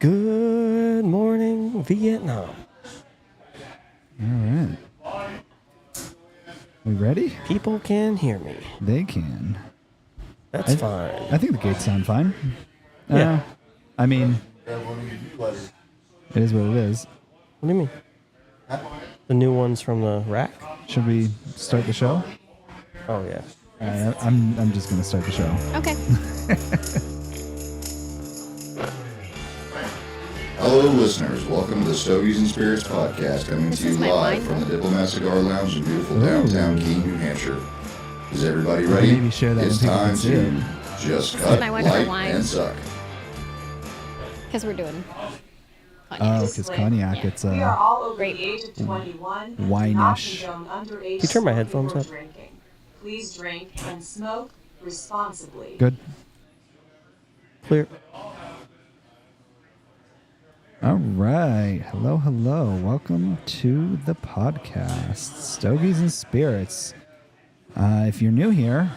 Good morning, Vietnam. All right. We ready? People can hear me. They can. That's fine. I think the gates sound fine. Yeah. I mean, it is what it is. What do you mean? The new ones from the rack? Should we start the show? Oh, yeah. All right, I'm just going to start the show. Okay. Hello, listeners. Welcome to the Stogies and Spirits podcast, coming to you live from the Diplomat Cigar Lounge in beautiful downtown Keene, New Hampshire. Is everybody ready? Maybe share that it's when people time can see to it. just cut, my wonderful light, wine. and suck. Because we're doing Oh, cognac. because cognac, it's We are all over Grape. the age of 21 and Wine-ish. do not condone underage Can you turn my smoking headphones or up? drinking. Please drink and smoke responsibly. good. Clear. All right. Hello, hello. Welcome to the podcast, Stogies and Spirits. If you're new here,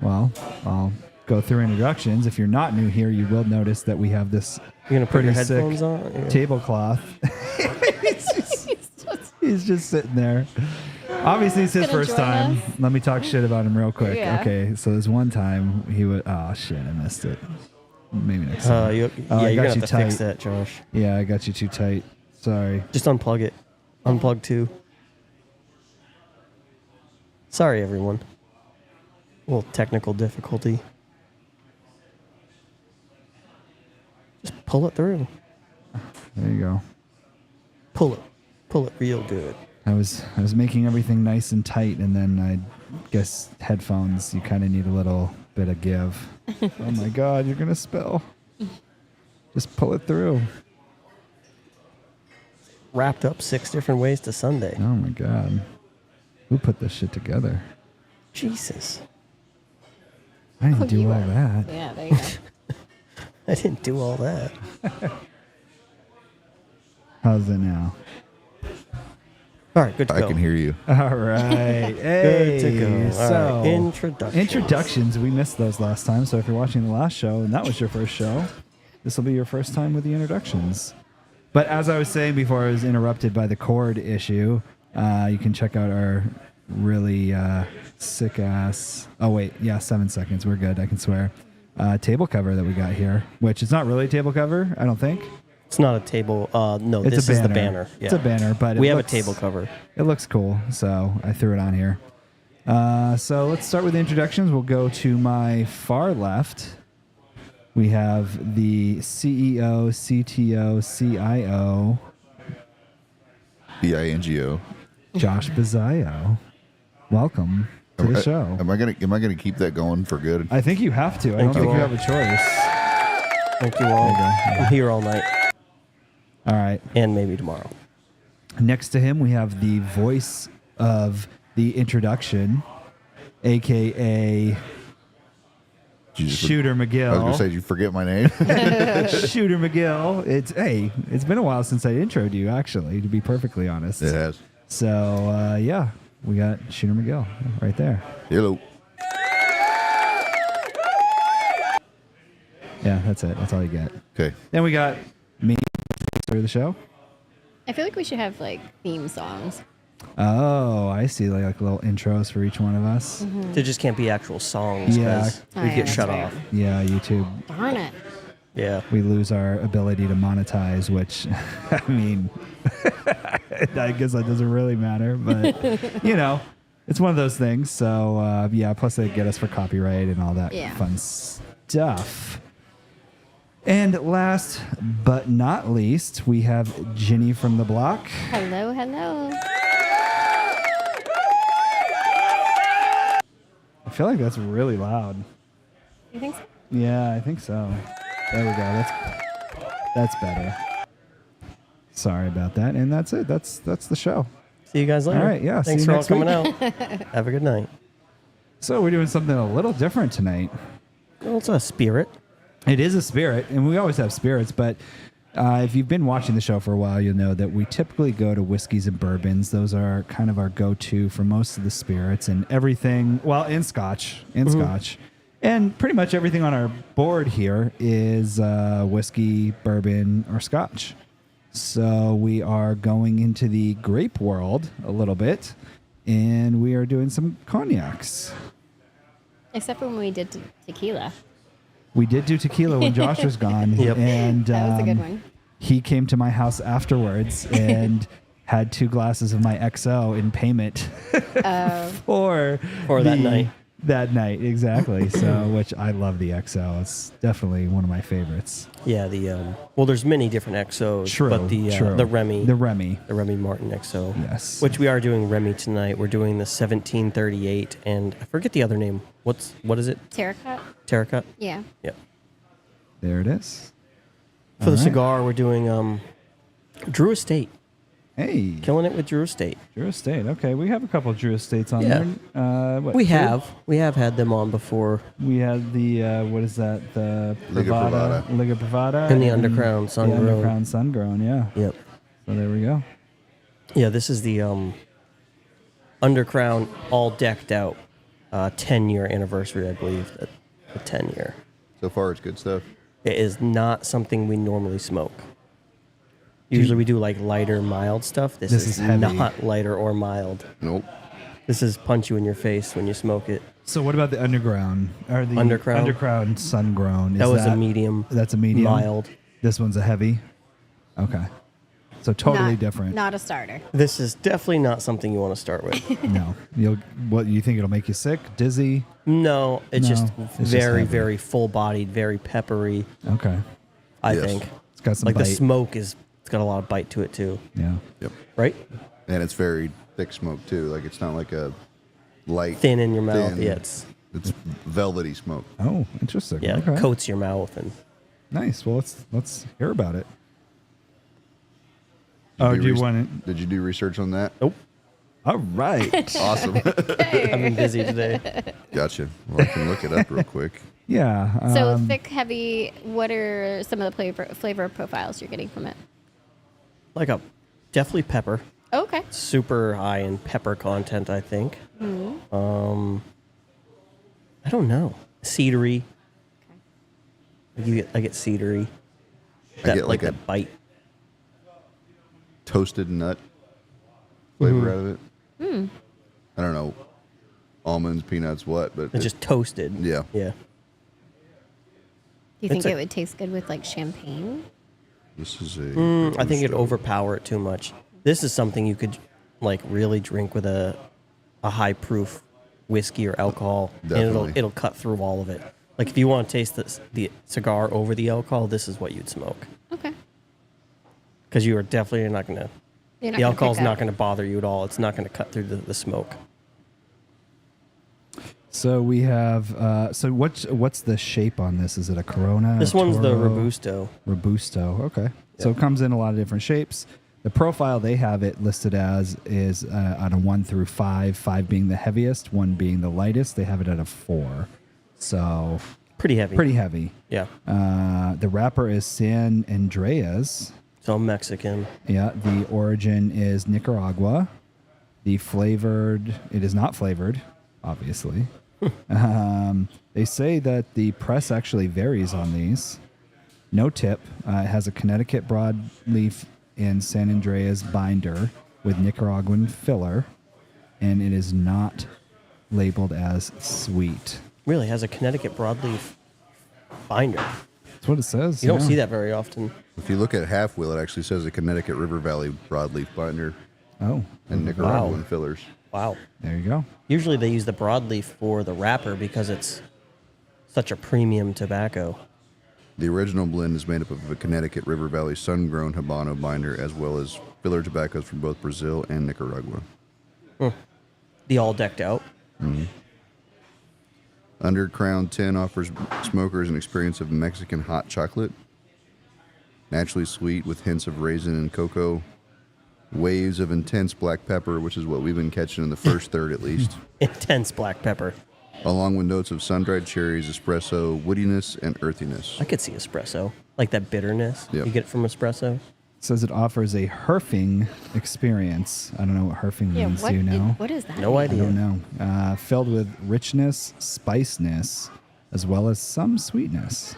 well, I'll go through introductions. If you're not new here, you will notice that we have this You're going to put your pretty sick headphones on? Yeah. tablecloth. He's just sitting there. Obviously, it's his Gonna first join time. us. Let me talk shit about him real quick. Yeah. Okay, so there's one time he would. Oh shit, I missed it. Maybe next time. Yeah, I you're got going to you have to fix tight. that, Josh. Yeah, I got you too tight. Sorry. Just unplug it. Unplug too. Sorry, everyone. A little technical difficulty. Just pull it through. There you go. Pull it. Pull it real good. I was making everything nice and tight, and then I guess headphones. You kind of need a little bit of give. Oh my God, you're gonna spill. Just pull it through. Wrapped up 6 different ways to Sunday. Oh my God, who put this shit together? Jesus. I didn't Oh, do you all were. that. Yeah, there you go. I didn't do all that. How's it now? All right, good to I go. can hear you. All right. Hey, Good to go. All so right. introductions. We missed those last time. So if you're watching the last show and that was your first show, this will be your first time with the introductions. But as I was saying before, I was interrupted by the cord issue. You can check out our really sick ass. Oh wait, yeah, 7 seconds. We're good. I can swear. Table cover that we got here, which is not really a table cover. I don't think. It's not a table. No, It's this a is the banner. banner. It's a banner, but we it have looks- a table cover. It looks cool, so I threw it on here. So let's start with the introductions. We'll go to my far left. We have the CEO, CTO, CIO, BINGO. Josh Bazzaio. Welcome to the show. Am I gonna keep that going for good? I think you have to. I Thank don't you think you all. have a choice. Thank you all. There you go. I'm here all night All right. and maybe tomorrow. Next to him, we have the voice of the introduction, a.k.a. Jesus, Shooter McGill. I was gonna say, did you forget my name? Shooter McGill. It's been a while since I introed you, actually, to be perfectly honest. It has. So yeah, we got Shooter McGill right there. Hello. Yeah, that's it. That's all you get. Okay. Then we got me for the show. I feel like we should have like theme songs. Oh, I see. Like little intros for each one of us. There just can't be actual songs Yeah. because Oh, we yeah, get that's shut right. off. Yeah, YouTube. Darn it. Yeah. We lose our ability to monetize, which, I mean, I guess that doesn't really matter, but you know, it's one of those things. So yeah, plus they get us for copyright and all that Yeah. fun stuff. And last but not least, we have Ginny from the block. Hello, hello. I feel like that's really loud. You think so? Yeah, I think so. There we go. That's better. Sorry about that. And that's it. That's the show. See you guys later. All right, yeah, see Thanks you for all next coming week. out. Have a good night. So we're doing something a little different tonight. Well, it's a spirit. It is a spirit, and we always have spirits, but if you've been watching the show for a while, you'll know that we typically go to whiskeys and bourbons. Those are kind of our go-to for most of the spirits and everything, well, and scotch, And pretty much everything on our board here is whiskey, bourbon, or scotch. So we are going into the grape world a little bit, and we are doing some cognacs. Except for when we did tequila. We did do tequila when Josh was gone. Yep. And That was a good one. he came to my house afterwards and had 2 glasses of my XO in payment for that night. That night, exactly. So, which I love the XO. It's definitely one of my favorites. Yeah, well, there's many different XOs, True, but the true. Remy, The Remy. the Remy Martin XO, Yes. which we are doing Remy tonight. We're doing the 1738, and I forget the other name. What is it? Terracotta? Terracotta. Yeah. Yeah. There it is. For the All right. cigar, we're doing Drew Estate. Hey, Killing it with Drew Estate. Drew Estate. Okay, we have a couple of Drew Estates on Yeah. there. What, We 2? have had them on before. We had the what is that? The Liga Privada. Liga Privada, And the Undercrown Sun The Grown. Undercrown Sun Grown. Yeah. Yep. So there we go. Yeah, this is the Undercrown all decked out 10-year anniversary, I believe. The 10-year. So far, it's good stuff. It is not something we normally smoke. Usually we do like lighter, mild stuff. This is heavy. not lighter or mild. Nope. This is punch you in your face when you smoke it. So what about the Underground or the Undercrown? Undercrown Sun Grown? Is That was a medium. That's a medium. Mild. This one's a heavy. Okay. So totally Not- different. Not a starter. This is definitely not something you want to start with. No. What you think it'll make you sick, dizzy? No, it's No, just it's just very, heavy. very full-bodied, very peppery, Okay. I Yes. think. It's got some Like bite. the smoke it's got a lot of bite to it too, Yeah. Yep. right? And it's very thick smoke too. Like it's not like a light Thin in your mouth. thin- Yeah, it's velvety smoke. Oh, interesting. yeah, Okay. coats your mouth and Nice. Well, let's hear about it. Did Do you res- want Did you do research on that? nope. All right. Awesome. I've been busy today. Gotcha. Well, I can look it up real quick. Yeah. So thick, heavy. What are some of the flavor profiles you're getting from it? Like definitely pepper. Oh, okay. Super high in pepper content, I think. Mm-hmm. I don't know. Cedary. I get cedary. I get like a that bite. toasted nut flavor out of it. I don't know. Almonds, peanuts, what, but It's just toasted. yeah. Yeah. Do you think It's a- it would taste good with like champagne? This is a. I think it'd overpower it too much. This is something you could like really drink with a high proof whiskey or alcohol, Definitely. and it'll cut through all of it. Like if you want to taste the cigar over the alcohol, this is what you'd smoke. Okay. Because you are definitely not going to. You're not The gonna alcohol's pick not up. going to bother you at all. It's not going to cut through the smoke. So we have. So what's the shape on this? Is it a Corona? This a one's the Toro? Robusto. Robusto. Okay. So it comes in a lot of different shapes. The profile they have it listed as is on a 1 through 5, 5 being the heaviest, 1 being the lightest. They have it at a 4. So Pretty heavy. pretty heavy. Yeah. The wrapper is San Andreas. So Mexican. Yeah. The origin is Nicaragua. The flavored, it is not flavored, obviously. They say that the press actually varies on these. No tip. It has a Connecticut broadleaf and San Andreas binder with Nicaraguan filler, and it is not labeled as sweet. Really has a Connecticut broadleaf binder. That's what it says. You don't yeah. see that very often. If you look at half wheel, it actually says a Connecticut River Valley broadleaf binder Oh, and Nicaraguan fillers. Wow. there you go. Usually they use the broadleaf for the wrapper because it's such a premium tobacco. The original blend is made up of a Connecticut River Valley sun-grown Habano binder, as well as filler tobaccos from both Brazil and Nicaragua. The all decked out. Under Crown 10 offers smokers an experience of Mexican hot chocolate, naturally sweet with hints of raisin and cocoa, waves of intense black pepper, which is what we've been catching in the first third at least, Intense black pepper. along with notes of sun-dried cherries, espresso, woodiness, and earthiness. I could see espresso. Like that bitterness Yep. you get from espresso. It says it offers a herfing experience. I don't know what herfing Yeah. means. What? Do you know? What is that? No I idea. don't know. Filled with richness, spiciness, as well as some sweetness.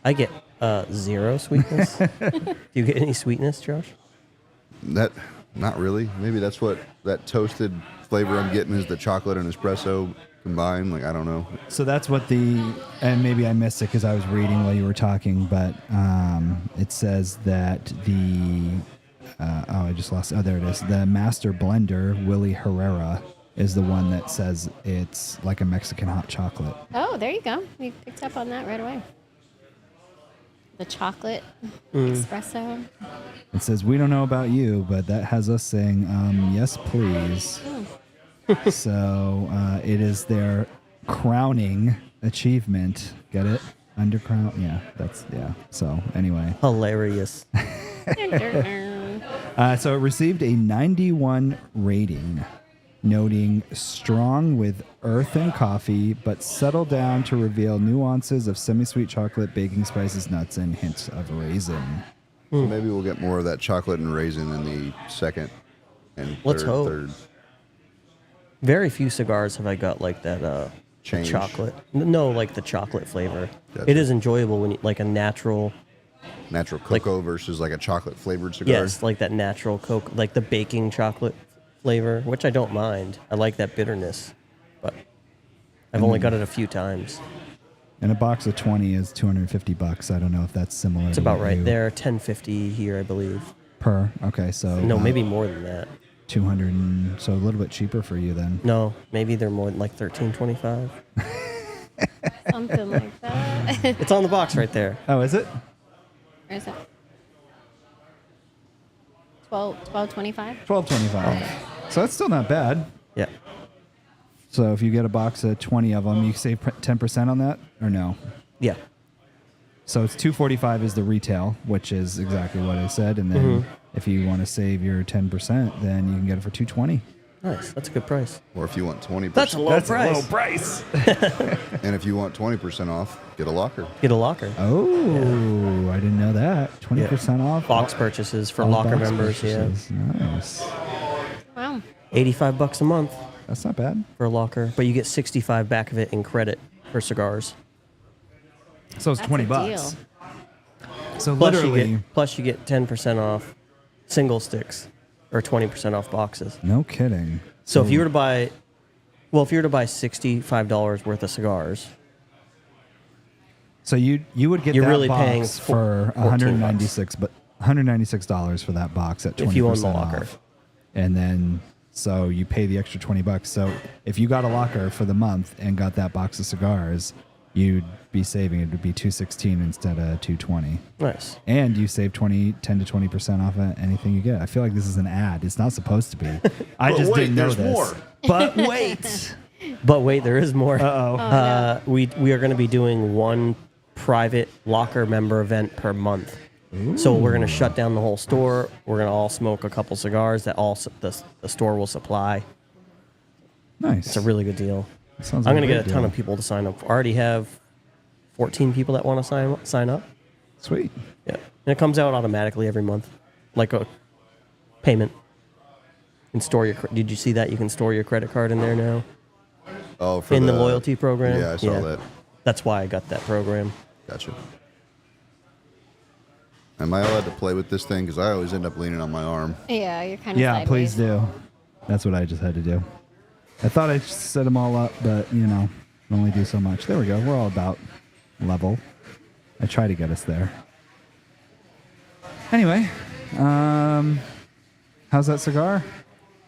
I get 0 sweetness. Do you get any sweetness, Josh? Not really. Maybe that's what that toasted flavor I'm getting is the chocolate and espresso combined. Like, I don't know. So that's what and maybe I missed it because I was reading while you were talking, but it says that I just lost. Oh, there it is. The master blender, Willie Herrera, is the one that says it's like a Mexican hot chocolate. Oh, there you go. We picked up on that right away. The chocolate espresso. It says, we don't know about you, but that has us saying, yes, please. So it is their crowning achievement. Get it? Undercrown? Yeah. So anyway. Hilarious. So it received a 91 rating, noting strong with earth and coffee, but settled down to reveal nuances of semi-sweet chocolate, baking spices, nuts, and hints of raisin. So maybe we'll get more of that chocolate and raisin in the second and Let's hope. third. Very few cigars have I got like that Change. chocolate. No, like the chocolate flavor. Gotcha. It is enjoyable when you, like a natural. Natural cocoa versus like a chocolate flavored cigar. Yes, like that natural cocoa, like the baking chocolate flavor, which I don't mind. I like that bitterness, but I've only got it a few times. And a box of 20 is $250. I don't know if that's similar. It's to about what right you- there. 10.50 here, I believe. Per. Okay, so No, maybe more than that. 200. So a little bit cheaper for you then. No, maybe they're more like $13.25. Something like that. It's on the box right there. Oh, is it? Where is it? 12.25. $12.25. So that's still not bad. Yeah. So if you get a box of 20 of them, you save 10% on that, or no? Yeah. So it's $245 is the retail, which is exactly what I said, and then if you want to save your 10%, then you can get it for $220. Nice. That's a good price. Or if you want 20%. That's a low price. price. And if you want 20% off, get a locker. Get a locker. Oh, I didn't know that. 20% off. Box purchases for All locker box members. purchases. Nice. Wow. Yeah. $85 a month That's not bad. for a locker, but you get 65 back of it in credit for cigars. So it's That's $20. a deal. So Plus literally, you get 10% off single sticks or 20% off boxes. no kidding. So if you were to buy, $65 worth of cigars, So you would get You're that really box paying for $14. $196 for that box at 20% if you own the locker. off. And then so you pay the extra $20. So if you got a locker for the month and got that box of cigars, you'd be saving. It would be $216 instead of $220. Nice. And you save 10 to 20% off of anything you get. I feel like this is an ad. It's not supposed to be. I just wait, didn't know there's this. more. But wait. But wait, there is more. Uh-oh. We are going to be doing one private locker member event per month. So we're going to shut down the whole store. We're going to all smoke a couple cigars that the store will supply. Nice. It's a really good deal. Sounds I'm like going to get great a ton deal. of people to sign up. I already have 14 people that want to sign up. Sweet. Yeah. And it comes out automatically every month, like a payment. And store your. Did you see that? You can store your credit card in there now. Oh, for In the loyalty program. Yeah, I saw that. That's why I got that program. Gotcha. Am I allowed to play with this thing? Because I always end up leaning on my arm. Yeah, you're kind of Yeah, sideways. please do. That's what I just had to do. I thought I'd set them all up, but, only do so much. There we go. We're all about level. I try to get us there. Anyway, how's that cigar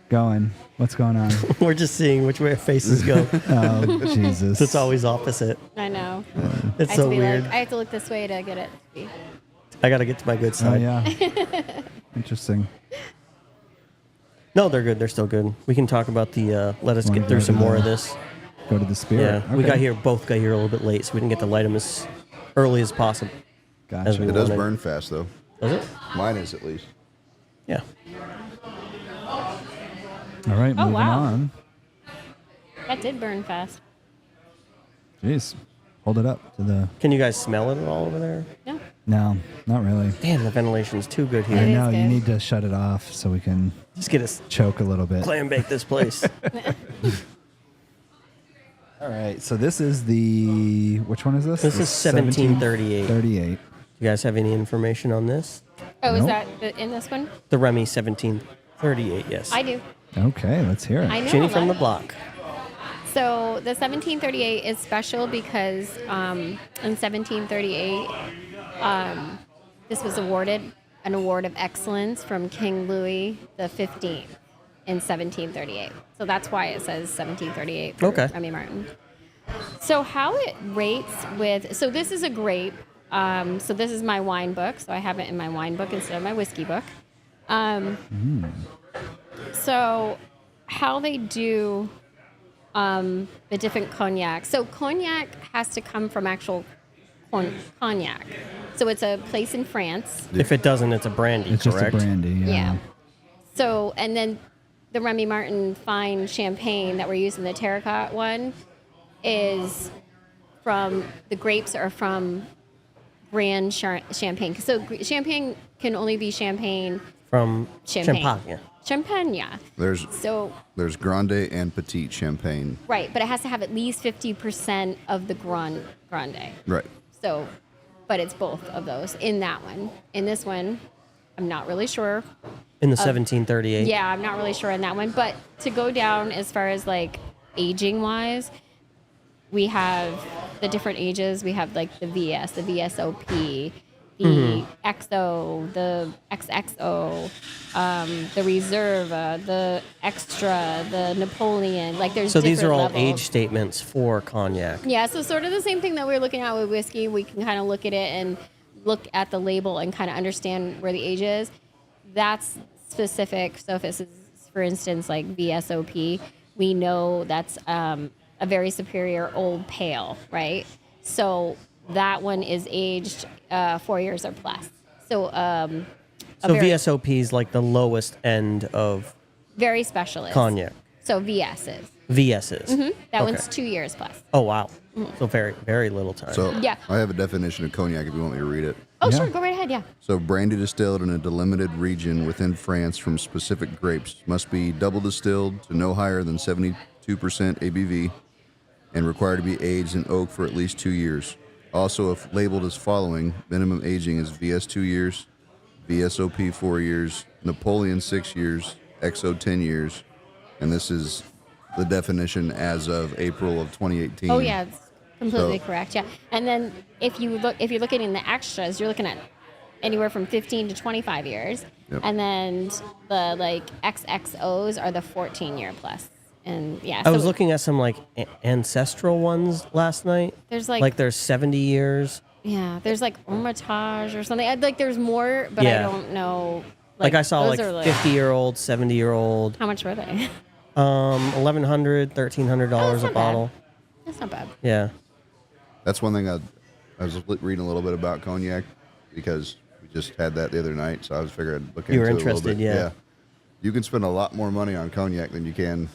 going? What's going on? We're just seeing which way our faces go. Oh, Jesus. It's always opposite. I know. It's I have so to be weird. I have to look this way to get it. To be. I got to get to my good Oh, side. yeah. Interesting. No, they're good. They're still good. We can talk about the. Let us Wanna get through go some to more the- of this. Go to the spirit. Yeah, we Okay. both got here a little bit late, so we didn't get to light them as early as possible. Gotcha. as we It does wanted. burn fast, though. Does it? Mine is, at least. Yeah. All right, Oh, moving wow. on. That did burn fast. Jeez. Hold it up to the... Can you guys smell it at all over there? No. No, not really. Damn, the ventilation's too good I here. is know, you good. need to shut it off so we can Just get us choke a little bit. clam bake this place. All right. So this is the which one is this? This is 1738. 38. You guys have any information on this? Oh, Nope. is that in this one? The Remy 1738, yes. I do. Okay, let's hear it. I know. Ginny a from the lot. block. So the 1738 is special because in 1738, this was awarded an award of excellence from King Louis XV in 1738. So that's why it says 1738 for Okay. Remy Martin. So how it rates with, so this is a grape. So this is my wine book. So I have it in my wine book instead of my whiskey book. So how they do the different cognac. So cognac has to come from actual cognac. So it's a place in France. If it doesn't, it's a brandy, It's correct? just a brandy. Yeah. So, and then the Remy Martin fine champagne that we're using, the terracotta one, is from, the grapes are from brand champagne. So champagne can only be champagne. From Champagne. Champagne. Champagne. There's So, Grande and Petite Champagne. right, but it has to have at least 50% of the grande. Right. So, but it's both of those in that one. In this one, I'm not really sure. In the 1738. Yeah, I'm not really sure on that one. But to go down as far as like aging wise, we have the different ages. We have like the VS, the VSOP, the XO, the XXO, the Reserva, the Extra, the Napoleon. Like there's So these are all levels. age statements for cognac. Yeah, so sort of the same thing that we're looking at with whiskey. We can kind of look at it and look at the label and kind of understand where the age is. That's specific. So if this is, for instance, like VSOP, we know that's a very superior old pale, right? So that one is aged 4 years or plus. So So VSOP is like the lowest end of very specialist cognac. So VS is. VSs. That Okay. one's 2 years plus. Oh, wow. So very, very little time. So Yeah. I have a definition of cognac if you want me to read it. Oh, Yeah. sure, go right ahead. Yeah. So brandy distilled in a delimited region within France from specific grapes must be double distilled to no higher than 72% ABV and required to be aged in oak for at least 2 years. Also, if labeled as following, minimum aging is VS 2 years, VSOP 4 years, Napoleon 6 years, XO 10 years, and this is the definition as of April of 2018. Oh yeah, it's completely So- correct. Yeah, and then if you're looking in the extras, you're looking at anywhere from 15 to 25 years, Yep. and then the like XXOs are the 14-year plus. And yeah, I was so looking at some like ancestral ones last night. There's like there's 70 years. yeah, there's like Hermitage or something. Like there's more, but I Yeah. don't know. Like I saw those like are 50-year-old, 70-year-old. How much were they? $1,100, $1,300 a not bottle. bad. That's not bad. Yeah. That's one thing I was reading a little bit about cognac because we just had that the other night, so I was figuring I'd look into You were it a little interested, bit. yeah. You can spend a lot more money on cognac than you can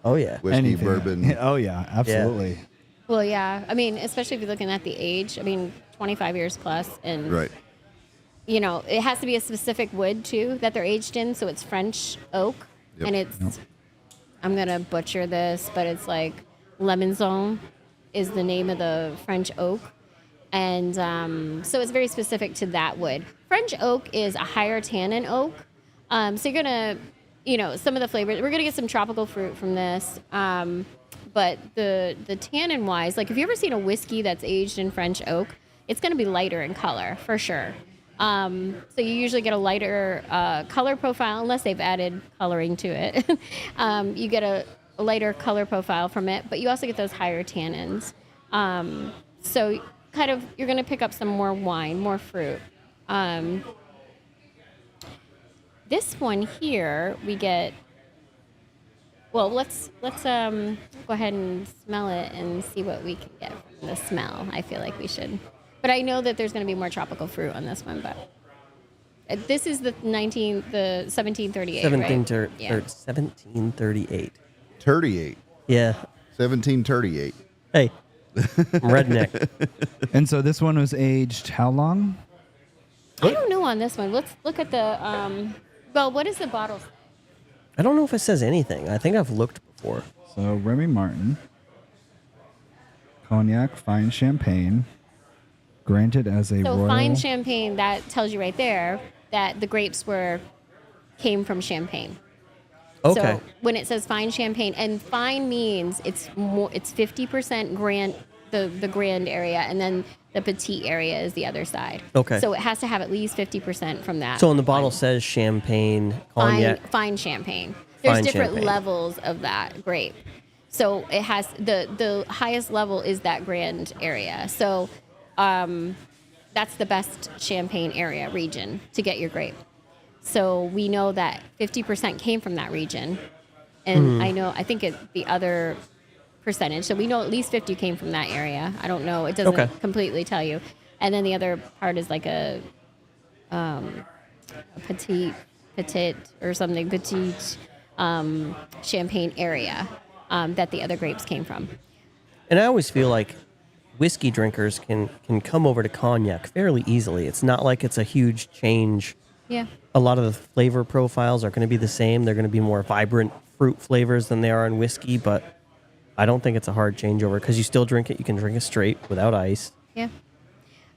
Oh yeah. whiskey, Anything. bourbon. Oh yeah, absolutely. Well, yeah. I mean, especially if you're looking at the age. I mean, 25 years plus, and Right. you know, it has to be a specific wood too that they're aged in. So it's French oak, Yep. and it's I'm gonna butcher this, but it's like Lemonzon is the name of the French oak, and so it's very specific to that wood. French oak is a higher tannin oak, so you're gonna, you know, some of the flavors. We're gonna get some tropical fruit from this. But the tannin wise, like if you ever seen a whiskey that's aged in French oak, it's going to be lighter in color for sure. So you usually get a lighter color profile unless they've added coloring to it. You get a lighter color profile from it, but you also get those higher tannins. So kind of you're going to pick up some more wine, more fruit. This one here we get. Well, let's go ahead and smell it and see what we can get from the smell. I feel like we should, but I know that there's going to be more tropical fruit on this one. But this is the 1738, right? 1738. 38. Yeah. 1738. Hey, I'm redneck. And so this one was aged how long? I don't know on this one. Let's look at the. Well, what is the bottle? I don't know if it says anything. I think I've looked before. So Remy Martin. Cognac, fine champagne, granted as a So royal. fine champagne, that tells you right there that the grapes came from Champagne. Okay. So when it says fine champagne, and fine means it's 50% grand, the grand area, and then the petite area is the other side. Okay. So it has to have at least 50% from that. So on the bottle says champagne, cognac. Fine champagne. There's Fine different champagne. levels of that grape. So it has the highest level is that grand area. So that's the best champagne area region to get your grape. So we know that 50% came from that region. And I think the other percentage. So we know at least 50 came from that area. I don't know. It doesn't completely tell you. And then the other part is like a petite or something, petite champagne area that the other grapes came from. And I always feel like whiskey drinkers can come over to cognac fairly easily. It's not like it's a huge change. Yeah. A lot of the flavor profiles are going to be the same. They're going to be more vibrant fruit flavors than they are in whiskey, but I don't think it's a hard changeover because you still drink it. You can drink it straight without ice. Yeah.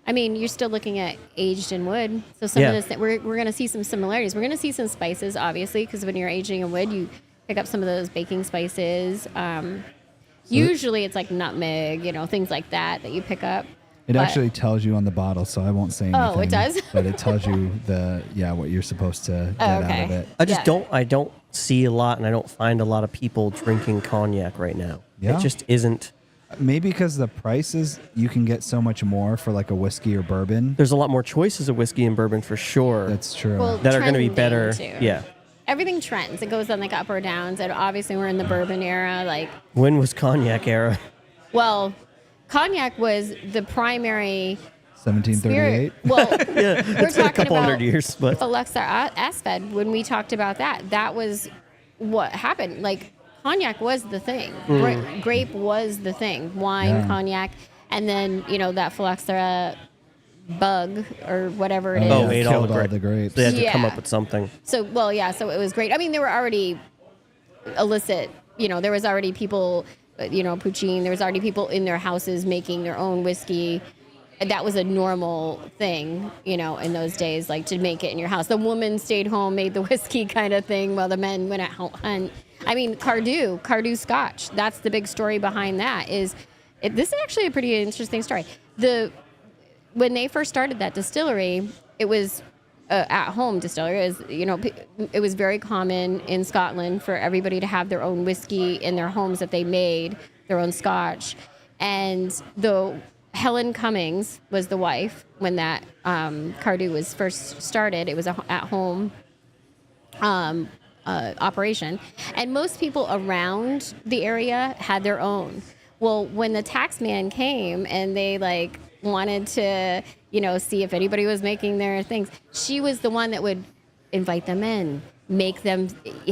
I mean, you're still looking at aged in wood. So some of this, we're going to see some similarities. We're going to see some spices, obviously, because when you're aging in wood, you pick up some of those baking spices. Usually it's like nutmeg, things like that you pick up. It actually tells you on the bottle, so I won't say anything. Oh, it does? But it tells you what you're supposed to get out of it. I don't see a lot, and I don't find a lot of people drinking cognac right now. Yeah. It just isn't. Maybe because the prices, you can get so much more for like a whiskey or bourbon. There's a lot more choices of whiskey and bourbon for sure. That's true. Well, that are going to be trending, better. too. Yeah. Everything trends. It goes on like up or downs. And obviously we're in the bourbon era. Like, When was cognac era? well, cognac was the primary 1738. spirit. Well, Yeah, we're it's been a talking couple about hundred years, but Phylloxera Asphad. When we talked about that was what happened. Like, cognac was the thing. Grape was the thing. Wine, cognac, and then that Phylloxera bug or whatever it is. Oh, ate killed all the grapes. They had to come Yeah. up with something. So it was great. I mean, there were already illicit. There was already people. Poutine. There was already people in their houses making their own whiskey. That was a normal thing, in those days, like to make it in your house. The woman stayed home, made the whiskey kind of thing, while the men went out hunt. I mean, Cardew Scotch. That's the big story behind that. This is actually a pretty interesting story. When they first started that distillery, it was at-home distillery. It was very common in Scotland for everybody to have their own whiskey in their homes that they made, their own Scotch. And Helen Cummings was the wife when that Cardew was first started. It was a at-home operation. And most people around the area had their own. Well, when the tax man came and they wanted to, see if anybody was making their things, she was the one that would invite them in,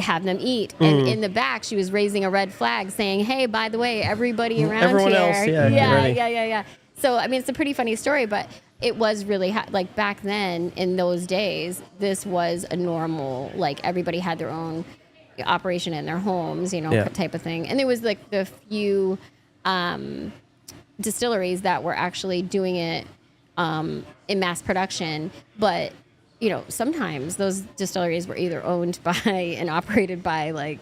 have them eat. And in the back, she was raising a red flag saying, hey, by the way, everybody around Everyone here. else, yeah. Yeah. So, I mean, it's a pretty funny story, but it was really back then in those days, this was a normal, everybody had their own operation in their homes, type of thing. And there was the few distilleries that were actually doing it in mass production, but sometimes those distilleries were either owned by and operated by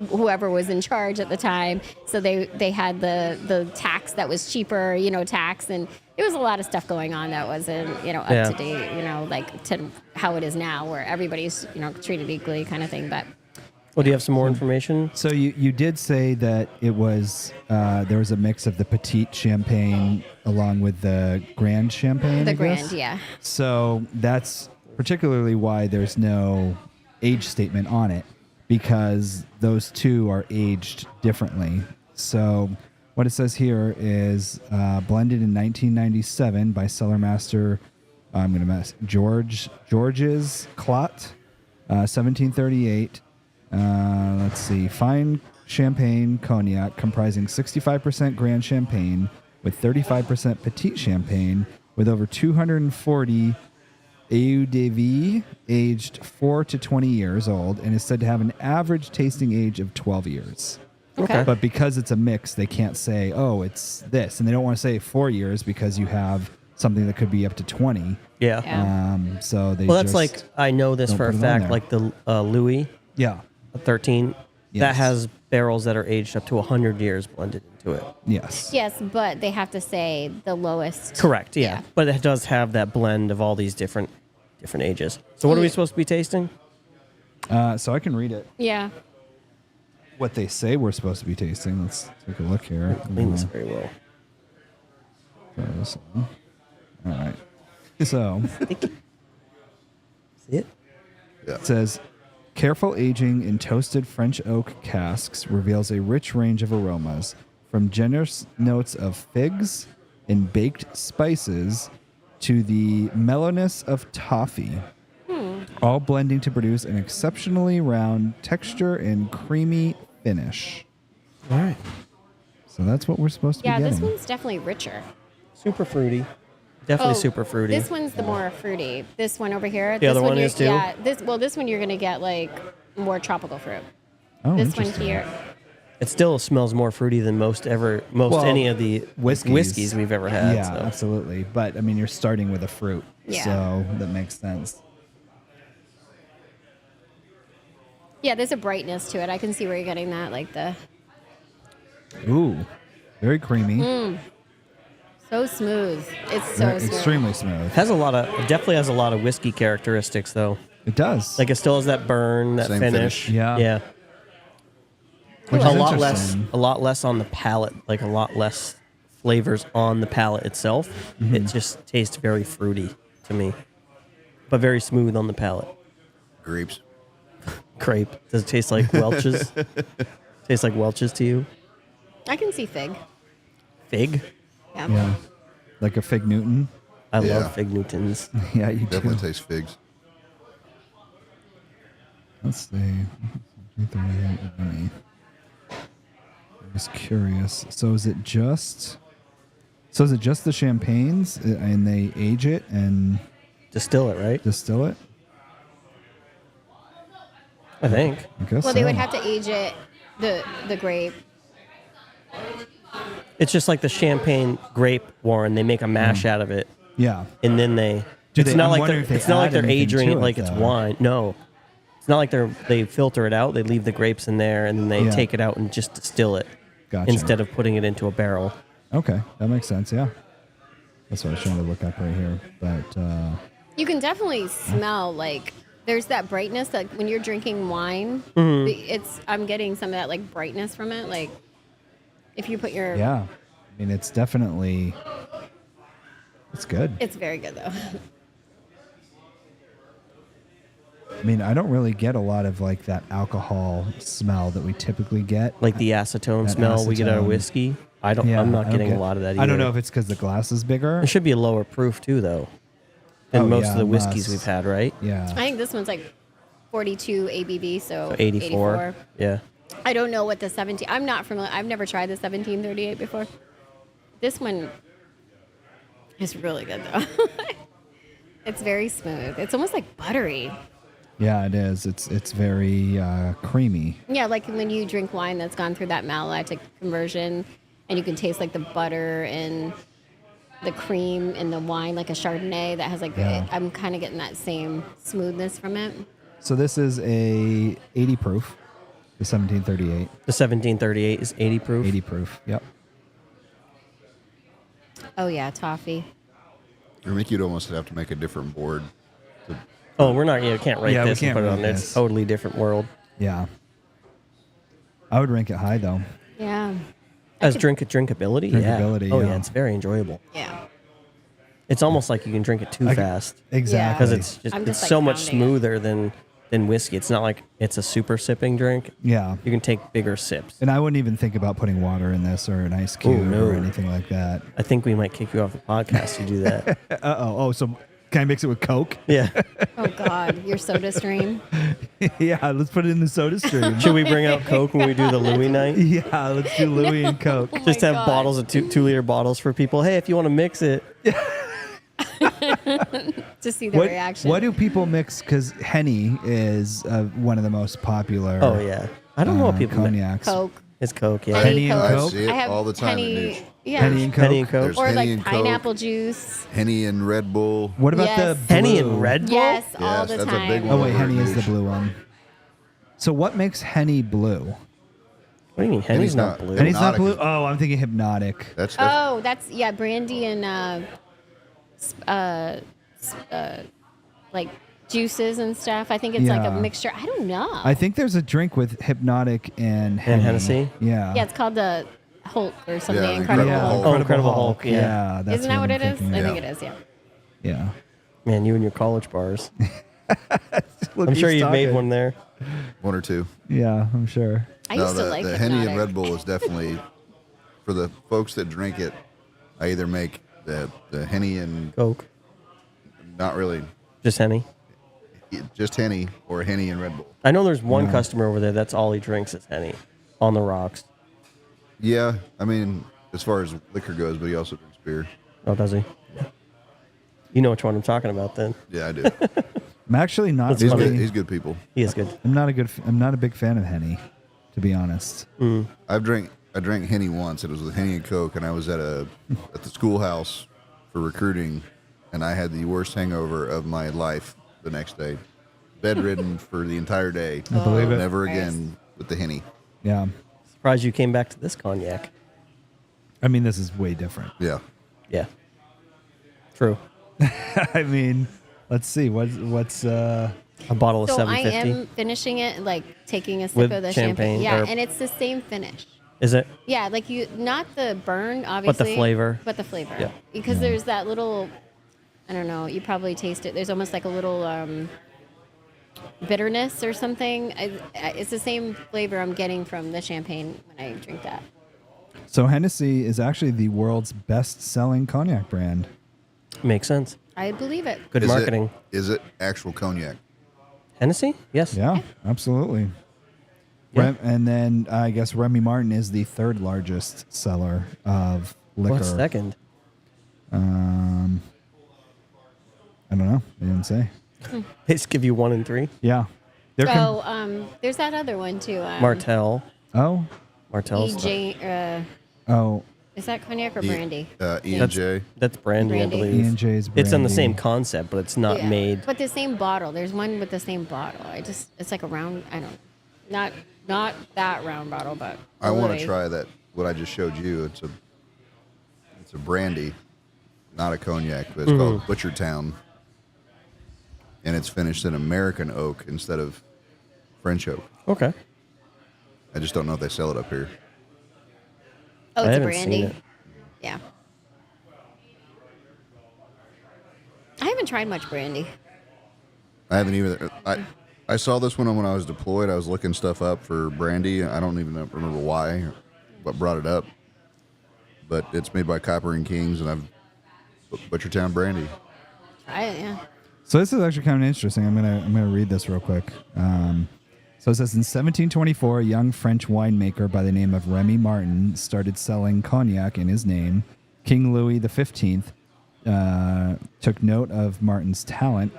whoever was in charge at the time. So they had the tax that was cheaper, tax, and there was a lot of stuff going on that wasn't up to date, to how it is now, where everybody's treated equally, kind of thing. But Well, do you have some more information? So you did say that it was there was a mix of the petite champagne along with the grand champagne. the I grand, guess? yeah. So that's particularly why there's no age statement on it, because those two are aged differently. So what it says here is blended in 1997 by cellar master. I'm going to mess. George's Clot, 1738. Let's see. Fine champagne cognac comprising 65% grand champagne with 35% petite champagne with over 240 AUDV, aged 4 to 20 years old, and is said to have an average tasting age of 12 years. Okay. But because it's a mix, they can't say, oh, it's this. And they don't want to say 4 years because you have something that could be up to 20. Yeah. Yeah. So they Well, that's just like, I know this don't for a put it on fact, there. like the Louis Yeah. 13, that Yes. has barrels that are aged up to 100 years blended into it. Yes. Yes, but they have to say the lowest. Correct, yeah. Yeah. But it does have that blend of all these different ages. So what are we supposed to be tasting? So I can read it. Yeah. What they say we're supposed to be tasting. Let's take a look here. Clean this very well. Try this one. All right. So See it? it says, careful aging in toasted French oak casks reveals a rich range of aromas, from generous notes of figs and baked spices to the mellowness of toffee, all blending to produce an exceptionally round texture and creamy finish. All right. So that's what we're supposed to Yeah, be this getting. one's definitely richer. Super fruity. Definitely Oh, super fruity. This one's the more fruity. This one over here. The this other one you're- is too? Yeah. This one you're gonna get like more tropical fruit. Oh, This one interesting. here. It still smells more fruity than most Well, any of the whiskeys we've ever had. Yeah, so. absolutely. But I mean, you're starting with a fruit, Yeah. so that makes sense. Yeah, there's a brightness to it. I can see where you're getting that, like the Ooh, very creamy. so smooth. It's so Very- smooth. extremely smooth. Definitely has a lot of whiskey characteristics though. It does. Like it still has that burn, that Same finish. finish. Yeah. Yeah. Which A is lot less interesting. a lot less on the palate, like a lot less flavors on the palate itself. Mm-hmm. It just tastes very fruity to me. But very smooth on the palate. Grapes. Crepe. Does it taste like Welch's? Tastes like Welch's to you? I can see fig. Fig? Yeah. Yeah, like a fig Newton. I Yeah. love Fig Newtons. Yeah, you Definitely do. taste figs. Let's see. 338. I'm just curious. So is it just the champagnes and they age it and Distill it, right? distill it? I think. I guess. Well, they would so. have to age it, the grape. It's just like the champagne grape, Warren. They make a mash out of it, Yeah. and then they. Do it's they- not I'm like wondering they're. if they It's not like add they're anything aging to it it, like it's though. wine. No, it's not like they filter it out. They leave the grapes in there, and then they Yeah. take it out and just distill it Gotcha. instead of putting it into a barrel. Okay, that makes sense. Yeah. That's what I was trying to look up right here. But You can definitely smell like there's that brightness that when you're drinking wine, I'm getting some of that like brightness from it. Like if you put your yeah, I mean, it's definitely it's good. it's very good though. I mean, I don't really get a lot of like that alcohol smell that we typically get. Like the acetone That smell we get out of acetone. whiskey. I'm not getting a lot of that either. I don't know if it's because the glass is bigger. It should be a lower proof too, though, than Oh, most yeah, of the it whiskeys must. we've had, right? Yeah. I think this one's like 42 ABV, so 84. Yeah. I don't know what the 17. I'm not familiar. I've never tried the 1738 before. This one is really good though. It's very smooth. It's almost like buttery. Yeah, it is. It's very creamy. Yeah, like when you drink wine that's gone through that malolactic conversion, and you can taste like the butter and the cream in the wine, like a Chardonnay that has like. Yeah. I'm kind of getting that same smoothness from it. So this is a 80 proof, the 1738. The 1738 is 80 proof. 80 proof. Yep. Oh yeah, toffee. I think you'd almost have to make a different board. Oh, we're not. Yeah, we can't rate Yeah, we this can't and put it rate on there. this. It's a totally different world. Yeah. I would rank it high though. Yeah. As drinkability, Drinkability, yeah. Oh yeah. yeah, it's very enjoyable. Yeah. It's almost like you can drink it too fast Exactly. because it's just I'm it's just, like, so much pounding it. smoother than whiskey. It's not like it's a super sipping drink. Yeah. You can take bigger sips. And I wouldn't even think about putting water in this or an ice cube no. or anything like that. I think we might kick you off the podcast if you do that. Oh, so can I mix it with Coke? Yeah. Oh God, your soda stream. Yeah, let's put it in the soda stream. Should we bring out Coke when we do the Louis night? Yeah, let's do Louis and Coke. Just my have God. bottles of 2-liter bottles for people. Hey, if you want to mix it. To see the What, reaction. what do people mix? Because Henny is one of the most popular Oh yeah. I don't know what people mix. cognacs. Coke. It's Coke, yeah. Henny and Coke. Coke? I see it I have all the time at Henny, Noosh. yeah. Henny and Coke. Henny and Coke. There's Or Henny like and Coke, pineapple juice. Henny and Red Bull. What about Yes. the Henny blue? and Red Bull? Yes, all Yes, the that's a time. big one. Oh wait, Over Henny is the Noosh. blue one. So what makes Henny blue? What do you mean? Henny's not blue. Henny's not Hypnotic blue. is- Oh, I'm thinking Hypnotic. That's Oh, that's brandy and like juices and stuff. I think it's like Yeah. a mixture. I don't know. I think there's a drink with Hypnotic and Henny. Hennessy? Yeah. yeah, it's called the Hulk or something. Yeah, Incredible Yeah, Hulk. Hulk. Oh, Incredible Hulk, yeah. That's Isn't that what I'm it is? thinking I of. think it is. Yeah. Yeah. Man, you and your college bars. Look, I'm sure he's you've made talking. one there. one or two. Yeah, I'm sure. I used to the, like the Henny and Hypnotic. Red Bull is definitely for the folks that drink it. I either make the Henny and Coke. not really Just Henny. just Henny or Henny and Red Bull. I know there's one customer over there that's all he drinks is Henny on the rocks. Yeah, I mean as far as liquor goes, but he also drinks beer. Oh, does he? You know which one I'm talking about then. Yeah, I do. I'm actually not. he's funny. good. He's good people. He is good. I'm not a big fan of Henny, to be honest. I drank Henny once. It was with Henny and Coke, and I was at the schoolhouse for recruiting, and I had the worst hangover of my life the next day. Bedridden for the entire day. I believe it. Never Christ. again with the Henny. Yeah. Surprised you came back to this cognac. I mean, this is way different. Yeah. Yeah. True. I mean, let's see. What's A bottle of So I 750. am finishing it, like taking a sip With of the champagne, Yeah, or- and it's the same finish. Is it? Yeah, like not the burn, obviously. flavor. But the flavor. Yeah. Because there's that little, I don't know, you probably taste it. There's almost like a little bitterness or something. It's the same flavor I'm getting from the champagne when I drink that. So Hennessy is actually the world's best-selling cognac brand. Makes sense. I believe it. Good Is marketing. Is it actual cognac? Hennessy? Yes. Yeah, absolutely. Yeah. And then I guess Remy Martin is the third largest seller of liquor. What's second? I don't know. They didn't say. They just give you 1 and 3. Yeah. They're There's that other one too. Martell. Martell's. EJ, oh, is that cognac or brandy? E&J. That's brandy, Brandy. I believe. E&J's It's on the brandy. same concept, but it's not Yeah. made. But the same bottle. There's one with the same bottle. It's like a round. I don't. Not that round bottle, but. I want to Louis. try that. What I just showed you. It's a brandy, not a cognac, but it's called Butchertown, and it's finished in American oak instead of French oak. Okay. I just don't know if they sell it up here. Oh, I it's a haven't brandy. seen it. Yeah. I haven't tried much brandy. I haven't even. I saw this one when I was deployed. I was looking stuff up for brandy. I don't even remember why, or what brought it up. But it's made by Copper and Kings, and I've Butchertown brandy. Try it, yeah. So this is actually kind of interesting. I'm gonna read this real quick. So it says in 1724, a young French winemaker by the name of Remy Martin started selling cognac in his name. King Louis XV took note of Martin's talent,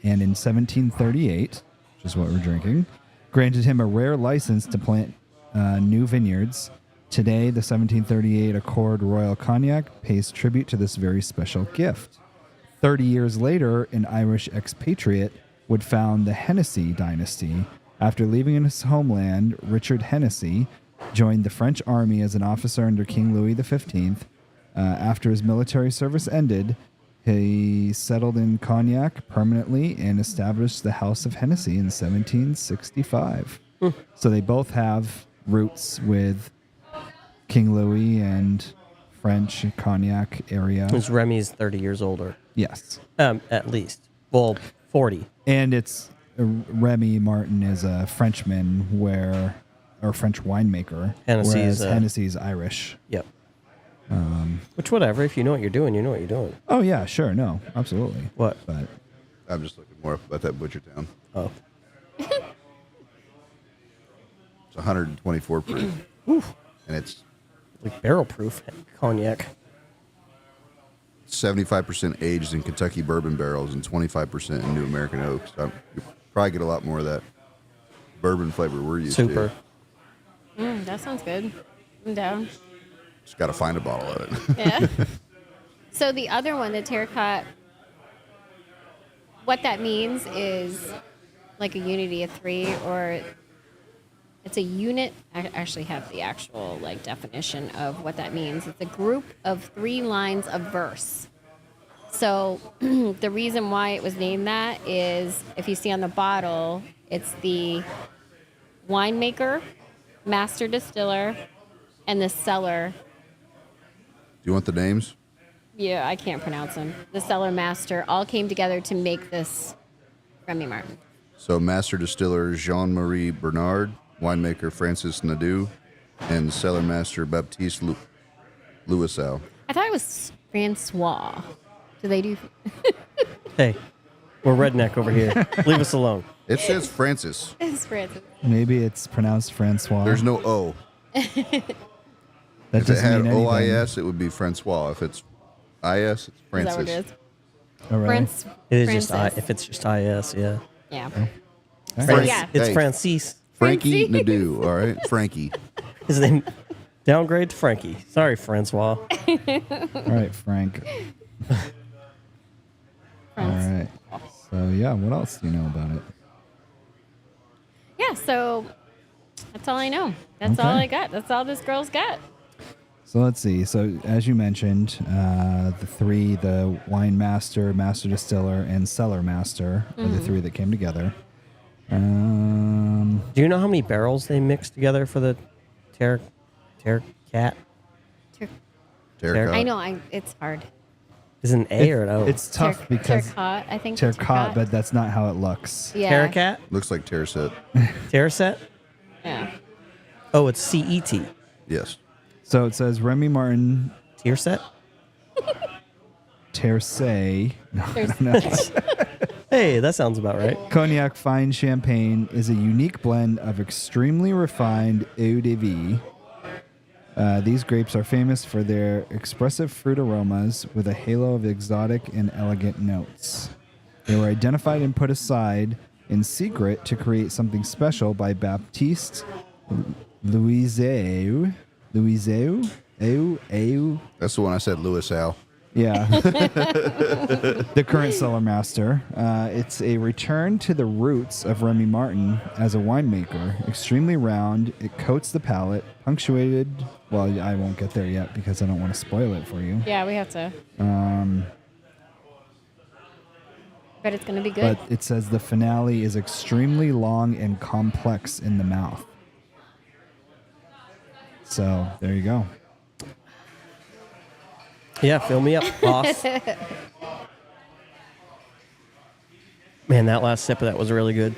and in 1738, which is what we're drinking, granted him a rare license to plant new vineyards. Today, the 1738 Accord Royal Cognac pays tribute to this very special gift. 30 years later, an Irish expatriate would found the Hennessy dynasty. After leaving his homeland, Richard Hennessy joined the French army as an officer under King Louis XV. After his military service ended, he settled in Cognac permanently and established the House of Hennessy in 1765. So they both have roots with King Louis and French Cognac area. Because Remy's 30 years older. Yes. At least. Well, 40. And it's Remy Martin is a Frenchman or French winemaker. Hennessy's, whereas Hennessy's Irish. Yep. Which, whatever. If you know what you're doing, you know what you're doing. Oh yeah, sure, no, absolutely. What? But I'm just looking more up about that Butchertown. Oh. It's 124 proof, and it's Like barrel proof cognac. 75% aged in Kentucky bourbon barrels and 25% in New American oak. So you probably get a lot more of that bourbon flavor we're used Super. to. That sounds good. I'm down. Just got to find a bottle of it. Yeah. So the other one, the terracotta, what that means is like a unity of three, or it's a unit. I actually have the actual like definition of what that means. It's a group of 3 lines of verse. So the reason why it was named that is if you see on the bottle, it's the winemaker, master distiller, and the cellar. Do you want the names? Yeah, I can't pronounce them. The cellar master all came together to make this Remy Martin. So, master distiller Jean-Marie Bernard, winemaker Francis Nadeau, and cellar master Baptiste Louisau. I thought it was Francois. Do they do? Hey, we're redneck over here. Leave us alone. It says Francis. It's Francis. Maybe it's pronounced Francois. There's no O. that If it doesn't had mean anything. OIS, it would be Francois. If it's IS, it's Is Francis. that what it is? All right. Francis. It is just if it's just IS, yeah. Yeah. All So right. yeah. It's Hey. Francis. Frankie Francie. Nadeau, all right? Frankie. His name downgrade to Frankie. Sorry, Francois. All right, Frank. All right. So yeah, what else do you know about it? Yeah. So that's all I know. That's all Okay. I got. That's all this girl's got. So let's see. So as you mentioned, the wine master, master distiller, and cellar master are the 3 that came together. Do you know how many barrels they mixed together for the cat? Terracotta. I know. It's hard. Is it an A or an O? It's tough because Terracotta. I think terracotta, but that's not how it looks. yeah. Terracat? Looks like Terracet. Terracet? Yeah. Oh, it's CET. Yes. So it says Remy Martin Tierset? Tercet. There's- Hey, that sounds about right. Cognac Fine Champagne is a unique blend of extremely refined eau de vie. These grapes are famous for their expressive fruit aromas with a halo of exotic and elegant notes. They were identified and put aside in secret to create something special by Baptiste Louisau. That's the one I said, Louis Al. Yeah. The current cellar master. It's a return to the roots of Remy Martin as a winemaker. Extremely round. It coats the palate. Punctuated. Well, I won't get there yet because I don't want to spoil it for you. yeah, we have to. But it's gonna be good. But it says the finale is extremely long and complex in the mouth. So there you go. Yeah, fill me up, boss. Man, that last sip of that was really good.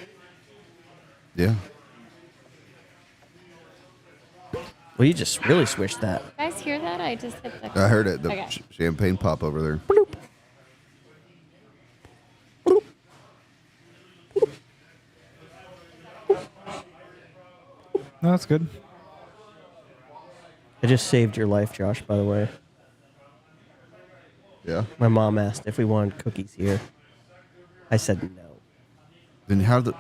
Yeah. Well, you just really swished that. You guys hear that? I just hit the. I heard it. The Okay. champagne pop over there. No, that's good. I just saved your life, Josh, by the way. Yeah. My mom asked if we wanted cookies here. I said no. Then how the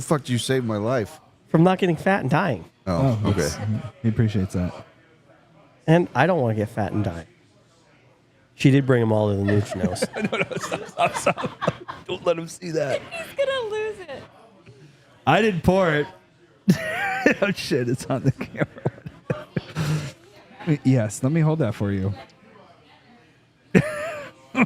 fuck did you save my life? From not getting fat and dying. Oh, okay. that's- He appreciates that. And I don't want to get fat and die. She did bring them all to the Neutrinos. Don't let him see that. He's gonna lose it. I didn't pour it. Oh shit, it's on the camera. Yes, let me hold that for you.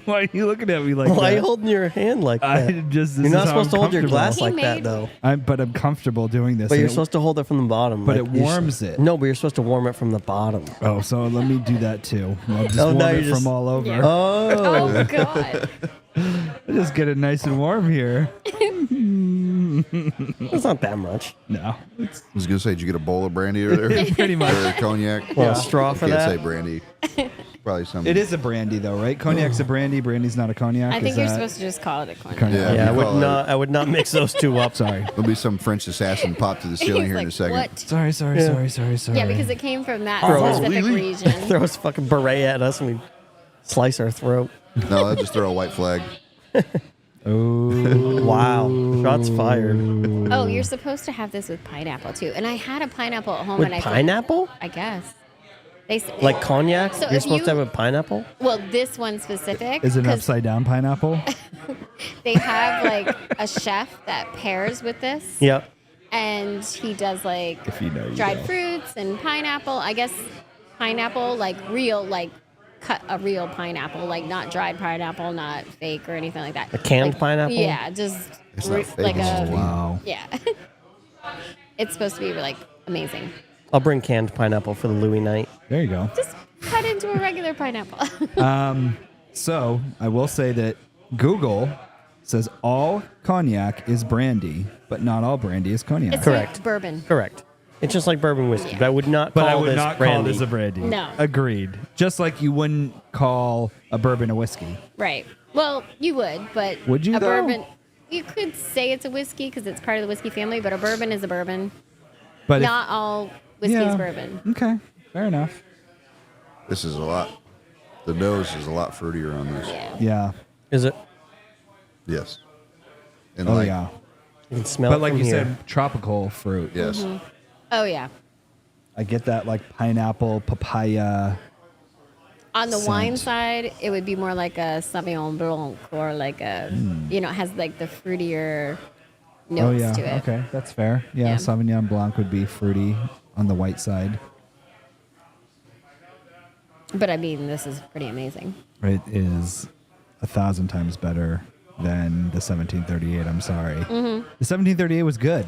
Why are you looking at me like Why are you that? holding your hand like that? This You're is not how supposed to I'm hold your comfortable. glass He like that, made- though. But I'm comfortable doing this. But and you're it- supposed to hold it from the bottom. But like, it you're warms it. No, but you're supposed to warm it from the bottom. Oh, so let me do that too. I'll just Oh, warm now it you're from just- all over. Yeah. Oh. Oh God. I'll just get it nice and warm here. It's not that much. No, I was gonna say, did you get a bowl of brandy over there? pretty much. Or cognac? Want a straw for Can't that? say brandy. Probably some. It is a brandy though, right? Cognac's a brandy. Brandy's not a cognac. I think Is you're that- supposed to just call it a cognac. Cognac. Yeah, Yeah, I you would call it- not. I would not mix those two up. Sorry. There'll be some French assassin pop to the ceiling He's here in a like, second. what? Sorry. Yeah, because it came from that Oh, specific really? region. Throw his fucking beret at us and we slice our throat. No, I'll just throw a white flag. Oh, Wow, shots fired. Oh, you're supposed to have this with pineapple too. And I had a pineapple at home, With and I pineapple? I guess they Like cognac? So You're if supposed to you- have a pineapple? Well, this one specific. Is it an 'cause upside down pineapple? They have like a chef that pairs with this. Yep. And he does like If you know, you dried know. fruits and pineapple. I guess pineapple, like real, like cut a real pineapple, like not dried pineapple, not fake or anything like that. A canned Like, pineapple? Yeah, just It's not fake, like it's a just Wow. yeah. It's supposed to be like amazing. I'll bring canned pineapple for the Louis night. There you go. Just cut into a regular pineapple. So I will say that Google says all cognac is brandy, but not all brandy is cognac. It's Correct. like bourbon. Correct. It's just like bourbon whiskey. Yeah. But I would not but call I would this not brandy. call this a brandy. No. Agreed. Just like you wouldn't call a bourbon a whiskey. Right. Well, you would, but Would you, a though? bourbon. You could say it's a whiskey because it's part of the whiskey family, but a bourbon is a bourbon. But Not all whiskey is bourbon. Okay, fair enough. This is a lot. The nose is a lot fruitier on this. Yeah. Yeah. Is it? Yes. And Oh like, yeah. You can smell But it like from you here. said, tropical fruit. Yes. Oh yeah. I get that like pineapple, papaya. On the wine Scent. side, it would be more like a Sauvignon Blanc or like a, it has like the fruitier notes Oh yeah. to it. Okay, that's fair. Yeah, Yeah. Sauvignon Blanc would be fruity on the white side. But I mean, this is pretty amazing. It is 1,000 times better than the 1738. I'm sorry. The 1738 was good.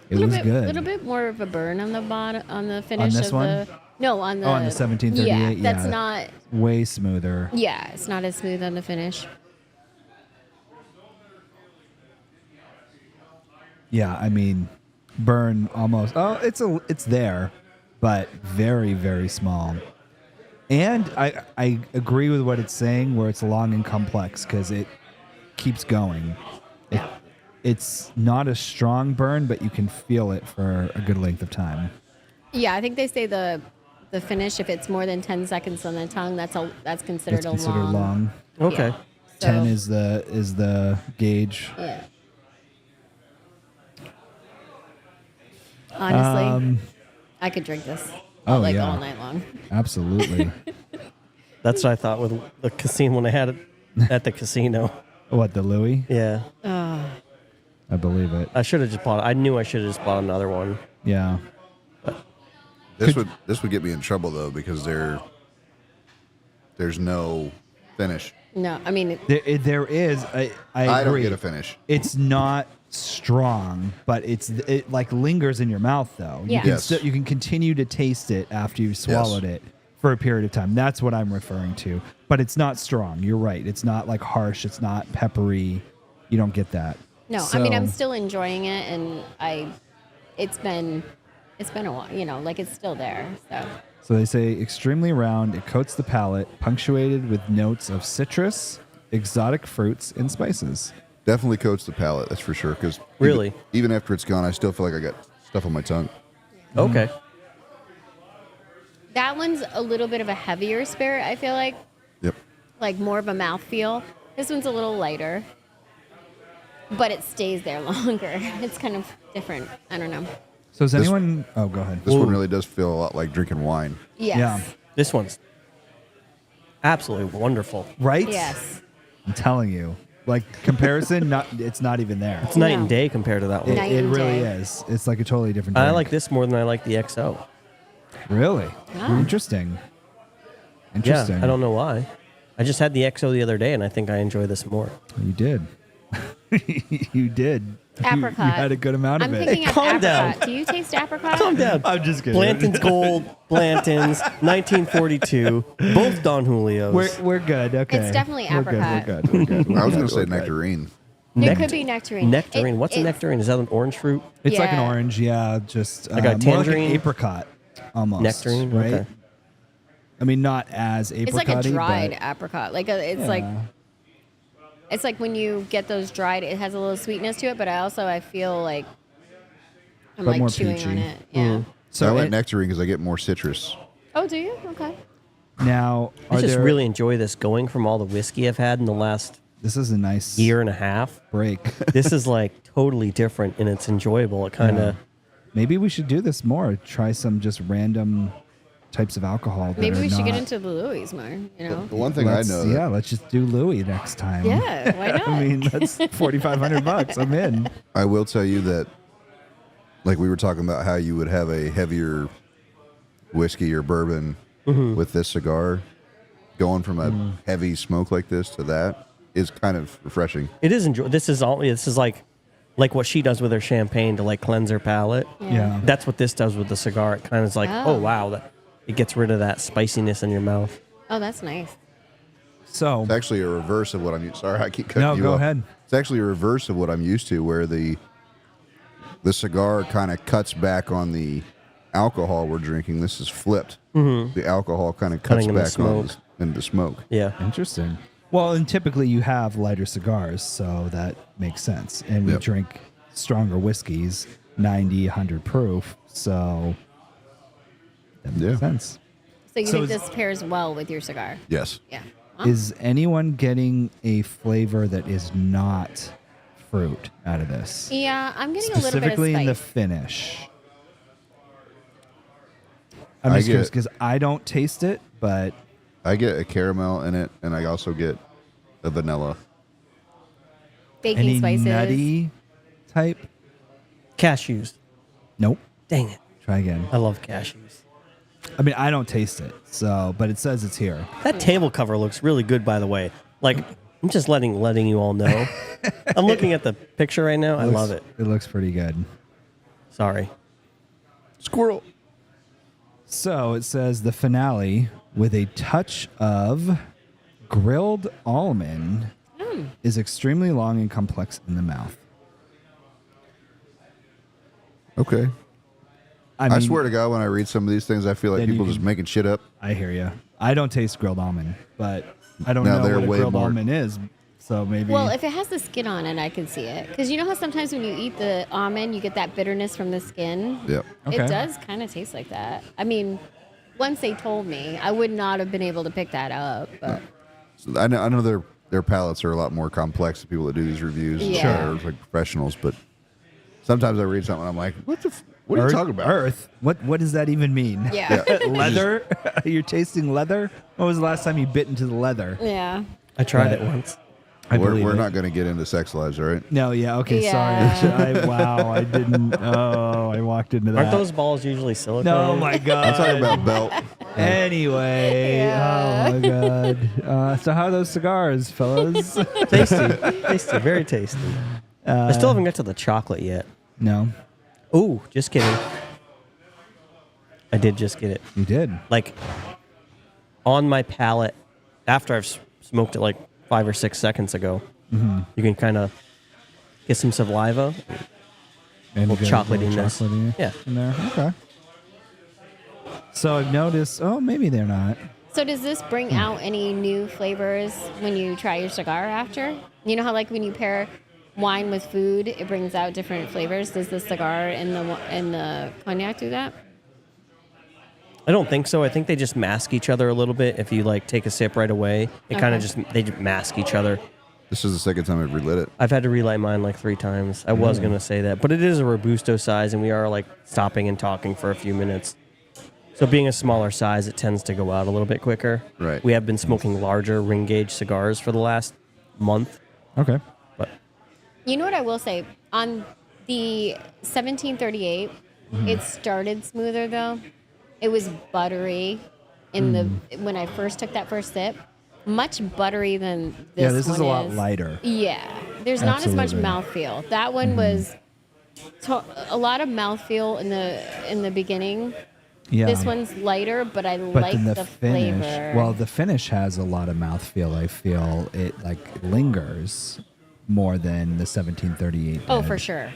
It was A good. little bit more of a burn on the bottom, on the finish this of one? the. No, on the. Oh, on the 1738, Yeah, yeah. that's not. Way smoother. Yeah, it's not as smooth on the finish. Yeah, I mean, burn almost. Oh, it's there, but very very small. And I agree with what it's saying, where it's long and complex because it keeps going. It's not a strong burn, but you can feel it for a good length of time. Yeah, I think they say the finish, if it's more than 10 seconds on the tongue, that's considered It's a considered long. Okay. Yeah. 10 So- is the gauge. Yeah. Honestly, I could drink this Oh, like yeah. all night long. Absolutely. That's what I thought with the casino when I had it at the casino. What, the Louis? Yeah. I believe it. I should have just bought it. I knew I should have just bought another one. Yeah. This would get me in trouble though because there's no finish. No, I mean, There is. I I agree. don't get a finish. It's not strong, but it like lingers in your mouth though. Yeah. You can Yes. you can continue to taste it after you've swallowed it for a period of time. That's what I'm referring to. But it's not strong. You're right. It's not like harsh. It's not peppery. You don't get that. no, I mean, I'm So- still enjoying it, and it's been a while, like it's still there. So So they say extremely round. It coats the palate, punctuated with notes of citrus, exotic fruits, and spices. Definitely coats the palate, that's for sure. Because Really? even after it's gone, I still feel like I got stuff on my tongue. Okay. that one's a little bit of a heavier spirit, I feel Yep. like more of a mouthfeel. This one's a little lighter, but it stays there longer. It's kind of different. I don't know. So is This- anyone? Oh, go ahead. This one really does feel a lot like drinking wine. Yes. Yeah. This one's absolutely wonderful. Right? Yes. I'm telling you. Like comparison, it's not even there. It's night and No. day compared to that one. Night It and really day. is. It's like a totally different. I drink. like this more than I like the XO. Really? Ah. Interesting. Yeah, Interesting. I don't know why. I just had the XO the other day, and I think I enjoy this more. You did. You did. Apricot. You had a good amount of I'm it. picking up calm down. apricot. Do you taste apricot? Calm down. I'm just kidding. Blanton's Gold, Blanton's, 1942, both Don Julio's. We're good. Okay. It's definitely We're good, apricot. We're good. We're good. I was going We're to say good. nectarine. It could be nectarine. Nectarine. What's a it's- nectarine? Is that an orange fruit? It's like an Yeah. orange, yeah. Just Like a more like tangerine? an apricot, almost. Nectarine? right? Okay. I mean, not as apricot. It's like a dried apricot. It's like when you get those dried, it has a little sweetness to it, but I feel like I'm But like more chewing peachy. on it. Yeah. So I So like it- nectarine because I get more citrus. Oh, do you? Okay. now, I are just there really enjoy this going from all the whiskey I've had in the last This is a nice year and a half. break. This is like totally different and it's enjoyable. It kind of. Maybe we should do this more. Try some just random types of alcohol. Maybe we should get not- into the Louis more. You know. The one thing I know, that let's just do Louis next time. Yeah. Why not? I mean, that's $4,500. I'm in. I will tell you that, like we were talking about how you would have a heavier whiskey or bourbon with this cigar, going from a heavy smoke like this to that is kind of refreshing. It is This is like what she does with her champagne to like cleanse her palate. Yeah. That's what this does with the cigar. It kind of is like, Oh. oh wow, it gets rid of that spiciness in your mouth. Oh, that's nice. So, It's actually a reverse of what I'm used. Sorry, I keep cutting No, you go off. ahead. It's actually a reverse of what I'm used to, where the cigar kind of cuts back on the alcohol we're drinking. This is flipped. The alcohol kind of cuts Cutting in the back on smoke. into smoke. Yeah. interesting. Well, and typically you have lighter cigars, so that makes sense. And we Yep. drink stronger whiskeys, 90, 100 proof, so that makes Yeah. sense. So you So think is- this pairs well with your cigar? Yes. Yeah. Huh? Is anyone getting a flavor that is not fruit out of this? Yeah, I'm getting a little bit of Specifically in the spice. finish. I'm I just curious get- because I don't taste it, but I get a caramel in it, and I also get a vanilla. Baking any spices. nutty type? Cashews. Nope. Dang it. Try again. I love cashews. I mean, I don't taste it, so but it says it's here. That table cover looks really good, by the way. Like, I'm just letting you all know. I'm looking at the picture right now. I love it. It looks pretty good. Sorry. Squirrel. So it says the finale with a touch of grilled almond is extremely long and complex in the mouth. Okay. I I mean, swear to God, when I read some of these things, I feel like Then you people can- just making shit up. I hear you. I don't taste grilled almond, but I don't No, know they're what a way grilled more- almond is. So maybe. Well, if it has the skin on it, I can see it. Because you know how sometimes when you eat the almond, you get that bitterness from the skin? Yep. Okay. It does kind of taste like that. I mean, once they told me, I would not have been able to pick that up. But So I know their palates are a lot more complex. The people that do these reviews Yeah. are like professionals, but sometimes I read something and I'm like, what are you talking about? Earth. What does that even mean? yeah. Leather? You're tasting leather? When was the last time you bit into the leather? Yeah. I tried Right. it once. I believe We're it. not going to get into sex lives, all right? No, yeah, okay, Yeah. sorry. Wow, I didn't. Oh, I walked into that. Aren't those balls usually silicone? No, my God. I'm talking about belt. Anyway, Yeah. oh my God. So how are those cigars, fellas? Tasty. Tasty. Very tasty. I still haven't got to the chocolate yet. No, Ooh, just kidding. I did just get it. you did. Like, on my palate, after I've smoked it like 5 or 6 seconds ago, you can kind of get some saliva. And Little get a little chocolatiness. chocolatey Yeah. in there. Okay. So I've noticed. Oh, maybe they're not. So does this bring out any new flavors when you try your cigar after? You know how like when you pair wine with food, it brings out different flavors. Does the cigar and the cognac do that? I don't think so. I think they just mask each other a little bit. If you like take a sip right away, it kind of Okay. they just mask each other. This is the second time I've relit it. I've had to relight mine like 3 times. I was going to say that, but it is a Robusto size, and we are like stopping and talking for a few minutes. So being a smaller size, it tends to go out a little bit quicker. Right. We have been smoking larger ring gauge cigars for the last month, Okay. but You know what I will say? On the 1738, it started smoother though. It was buttery in the when I first took that first sip. Much buttery than this Yeah, this one is a lot lighter. Yeah. There's not as much Absolutely. mouthfeel. That one was a lot of mouthfeel in the beginning. Yeah. This one's lighter, but I But like then the, the finish. flavor. Well, the finish has a lot of mouthfeel. I feel it like lingers more than the 1738. oh, did. for sure.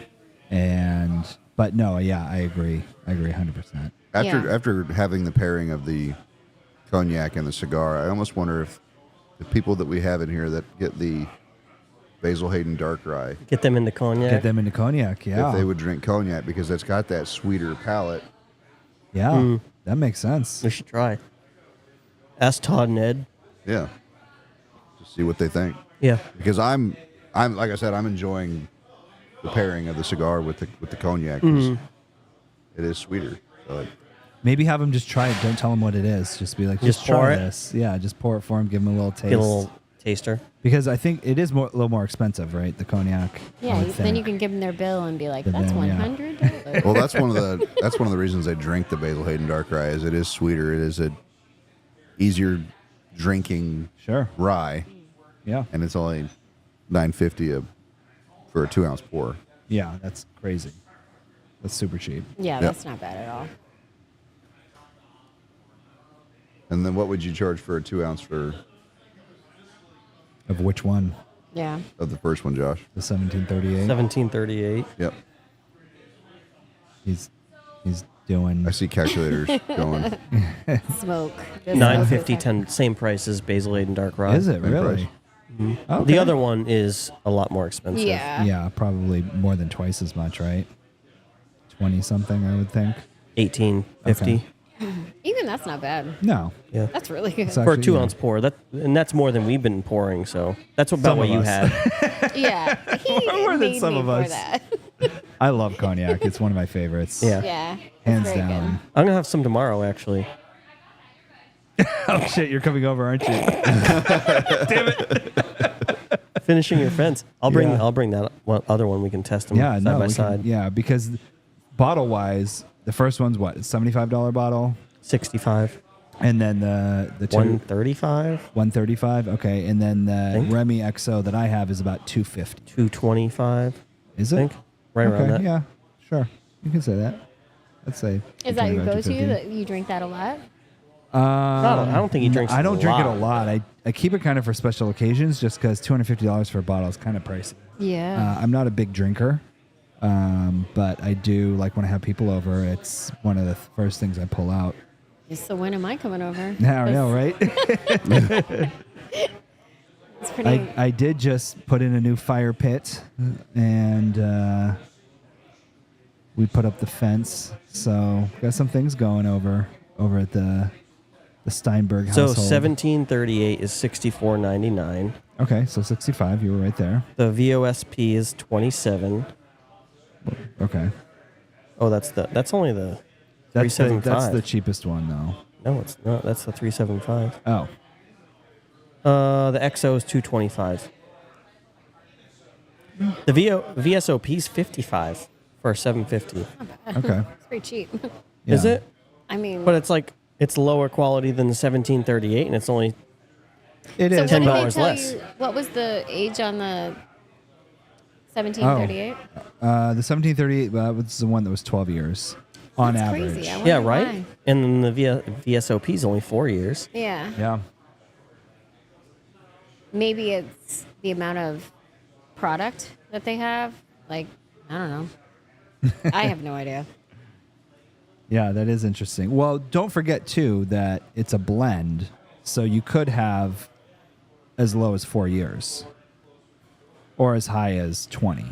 But no, yeah, I agree. I agree 100%. Yeah. After having the pairing of the cognac and the cigar, I almost wonder if the people that we have in here that get the Basil Hayden Dark Rye, get them into cognac. Get them into cognac. Yeah. if they would drink cognac because it's got that sweeter palate. Yeah. That makes sense. We should try. Ask Todd and Ed. Yeah. Just see what they think. Yeah. Because I'm like I said, I'm enjoying the pairing of the cigar with the cognac. 'Cause it is sweeter. So Maybe have him just try it. Don't tell him what it is. Just be like, Just just try pour it? this. Yeah, just pour it for him. Give him a little taste. Get a little taster. Because I think it is a little more expensive, right? The cognac. I Yeah, would then you think. can give them their bill and be like, But "That's then, yeah. $100." well, that's one of the reasons I drink the Basil Hayden Dark Rye. Is it is sweeter. It is a easier drinking Sure. rye, Yeah. and it's only $9.50 for a 2-ounce pour. Yeah, that's crazy. That's super cheap. Yeah, Yep. that's not bad at all. And then what would you charge for a 2-ounce Of which one? Yeah. of the first one, Josh? The 1738. 1738. Yep. He's doing. I see calculators going. Smoke. $9.50, 10, same price as Basil Hayden Dark Rye. Is it Same really? Okay. The other one is a lot more expensive. Yeah. Yeah, probably more than twice as much, right? 20 something, I would think. $18.50. Okay. Even that's not bad. No. Yeah. That's really good. So- For a Actually, 2-ounce pour. That's more than we've been pouring, so that's about Some what of you us. had. Yeah. He More than made some me of pour us. that. I love cognac. It's one of my favorites. Yeah. Yeah. it's Hands very down. good. I'm gonna have some tomorrow, actually. Oh, shit. You're coming over, aren't you? Finishing your fence. I'll bring Yeah. that other one. We can test them Yeah, side no. by we can- side. yeah, because bottle wise, the first one's what? $75 bottle? 65, And then the two, 135, 135. Okay. And then the Think. Remy XO that I have is about 250. 225. Is I it? think right around Okay, that. Yeah, sure. You can say that. Let's say. Is that your between about go-to? 250. That you drink that a lot? I don't think he drinks I don't a drink it a lot. lot. I keep it kind of for special occasions just because $250 for a bottle is kind of pricey. Yeah. I'm not a big drinker, but I do like when I have people over. It's one of the first things I pull out. So when am I coming over? I know, right? It's pretty. I did just put in a new fire pit, and we put up the fence. So got some things going over at the Steinberg So household. 1738 is 64.99. Okay, so 65. You were right there. The VOSP is 27. Okay, Oh, that's only the that's the 375. cheapest one though. No, it's not. That's the 375. Oh, The XO is 225. The VSOP is 55 for 750. okay. It's pretty cheap. Is Yeah. it? I mean, But it's lower quality than the 1738, and it's only It so is. what did they $10 tell less. you? What was the age on the 1738? The 1738 was the one that was 12 years on That's average. crazy. I yeah, wonder right. why. And then the VSOP is only 4 years. Yeah. Yeah. Maybe it's the amount of product that they have. Like, I don't know. I have no idea. Yeah, that is interesting. Well, don't forget too that it's a blend, so you could have as low as 4 years, or as high as 20.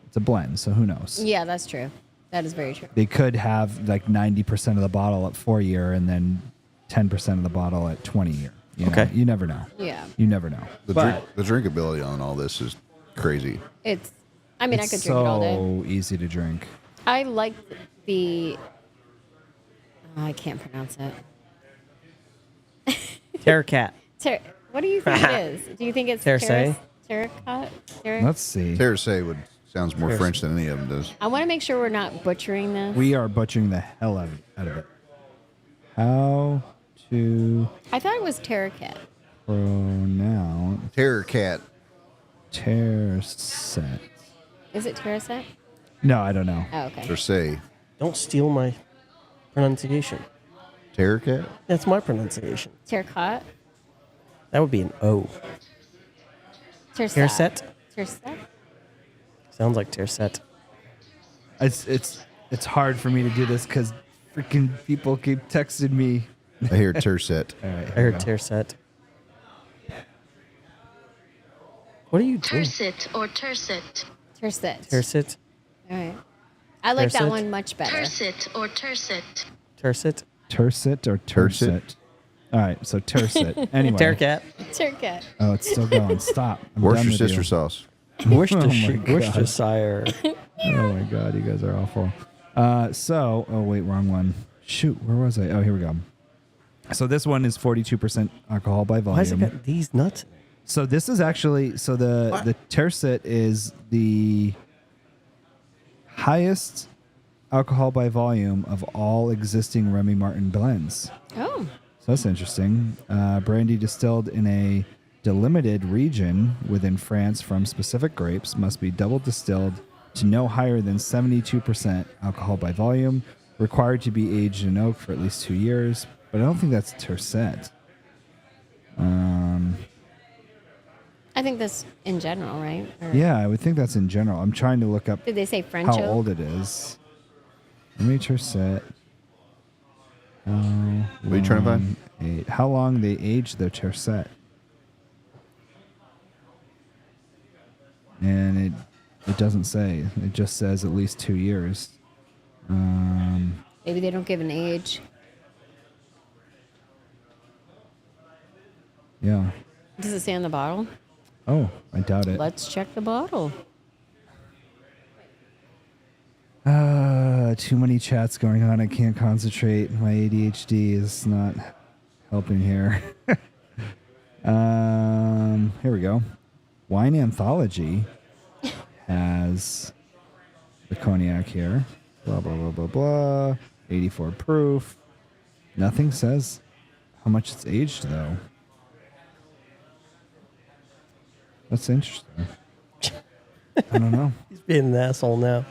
It's a blend, so who knows? Yeah, that's true. That is very true. They could have like 90% of the bottle at 4 year, and then 10% of the bottle at 20 year. You know? Okay. You never know. Yeah. You never know. The drinkability on all this is crazy. It's, I mean, It's I could drink it all day. so easy to drink. I like the, I can't pronounce it. Terracat. What do you think it is? Do you think it's Terrace? terracotta? Let's see. Terrace sounds more French than any of them does. I want to make sure we're not butchering this. We are butchering the hell out of it. How to I thought it was terracat. pronounce Terracat. Tercet. Is it terracet? No, I don't know. Oh, okay. Terce. Don't steal my pronunciation. Terracat? That's my pronunciation. Terracotta? That would be an O. Tercet? Tercet? Sounds like tercet. It's hard for me to do this because freaking people keep texting me. I hear tercet. All right, I here we heard go. tercet. What are you doing? Tercet or tercet. Tercet. Tercet? All right. I like that Tercet? one much better. Tercet or tercet. Tercet? Tercet or tercet? All right, so Tercet. Anyway. Tercat. Turcat. Oh, it's still going. Stop. I'm done with Worcestershire you. sauce. Worcestershire. Oh my God, you guys are awful. Oh wait, wrong one. Shoot, where was I? Oh, here we go. So this one is 42% alcohol by volume. Why has it got these nuts? So this is actually the Tercet is the highest alcohol by volume of all existing Remy Martin blends. Oh. So that's interesting. Brandy distilled in a delimited region within France from specific grapes must be double distilled to no higher than 72% alcohol by volume, required to be aged in oak for at least 2 years. But I don't think that's Tercet. I think that's in general, right? Or Yeah, I would think that's in general. I'm trying to look up did they say French how oak? old it is. Let me Tercet. What are you trying to find? How long they aged their Tercet? And it doesn't say. It just says at least 2 years. Maybe they don't give an age. Yeah. Does it say on the bottle? Oh, I doubt it. Let's check the bottle. Too many chats going on. I can't concentrate. My ADHD is not helping here. Here we go. Wine Anthology has the cognac here. Blah, blah, blah, blah, blah. 84 proof. Nothing says how much it's aged, though. That's interesting. I don't know. He's being an asshole now.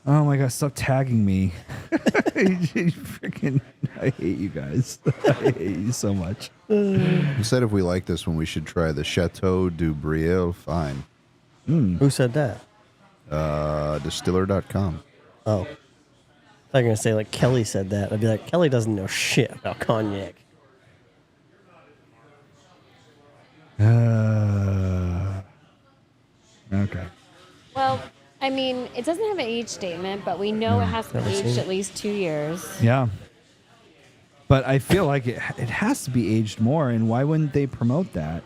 Oh my God, stop tagging me. Freaking, I hate you guys. I hate you so much. You said if we like this one, we should try the Chateau du Briel Fine. Who said that? Distiller.com. Oh. I thought you were going to say, like, Kelly said that. I'd be like, Kelly doesn't know shit about cognac. Okay. Well, I mean, it doesn't have an age statement, but we know it has to be never seen aged it. at least 2 years. Yeah. But I feel like it has to be aged more, and why wouldn't they promote that?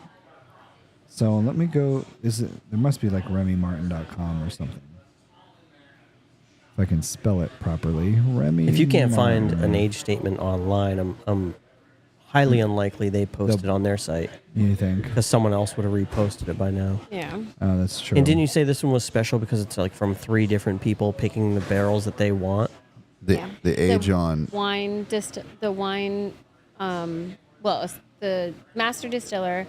So let me go. There must be like RemyMartin.com or something. If I can spell it properly. Remy. If you can't find Martin. an age statement online, I'm highly unlikely they posted it on their site You think? because someone else would have reposted it by now. Yeah. Oh, that's true. And didn't you say this one was special because it's like from 3 different people picking the barrels that they want? The age on. The master distiller,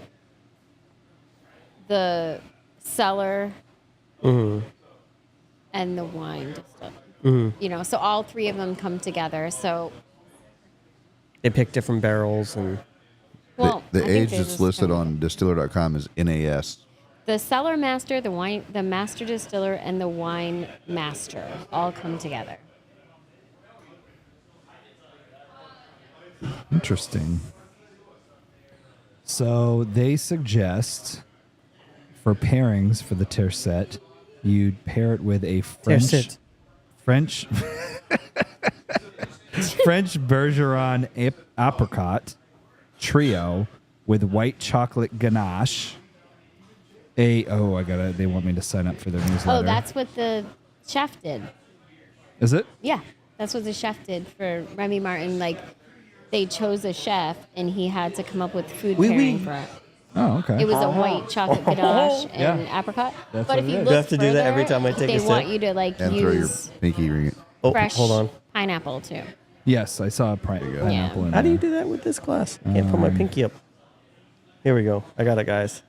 the cellar, and the wine distiller. You know, so all 3 of them come together. So, They pick different barrels and well, The I think age they that's just listed come- on distiller.com is NAS. the cellar master, the master distiller, and the wine master all come together. Interesting. So they suggest for pairings for the Tercet, you'd pair it with a Tercet. French Bergeron apricot trio with white chocolate ganache. They want me to sign up for their newsletter. Oh, that's what the chef did. Is it? Yeah, that's what the chef did for Remy Martin. Like, they chose a chef, and he had to come up with food Oui, pairing oui. for it. Oh, okay. It was a white chocolate ganache and Yeah. apricot. That's but what if it you is. look You have to do that every further, time I take they a want sip? you to like And throw your use pinky ring it. oh, fresh hold on. pineapple too. Yes, I saw a pineapple in How do you there. do that with this glass? Can't put my pinky up. Here we go. I got it, guys.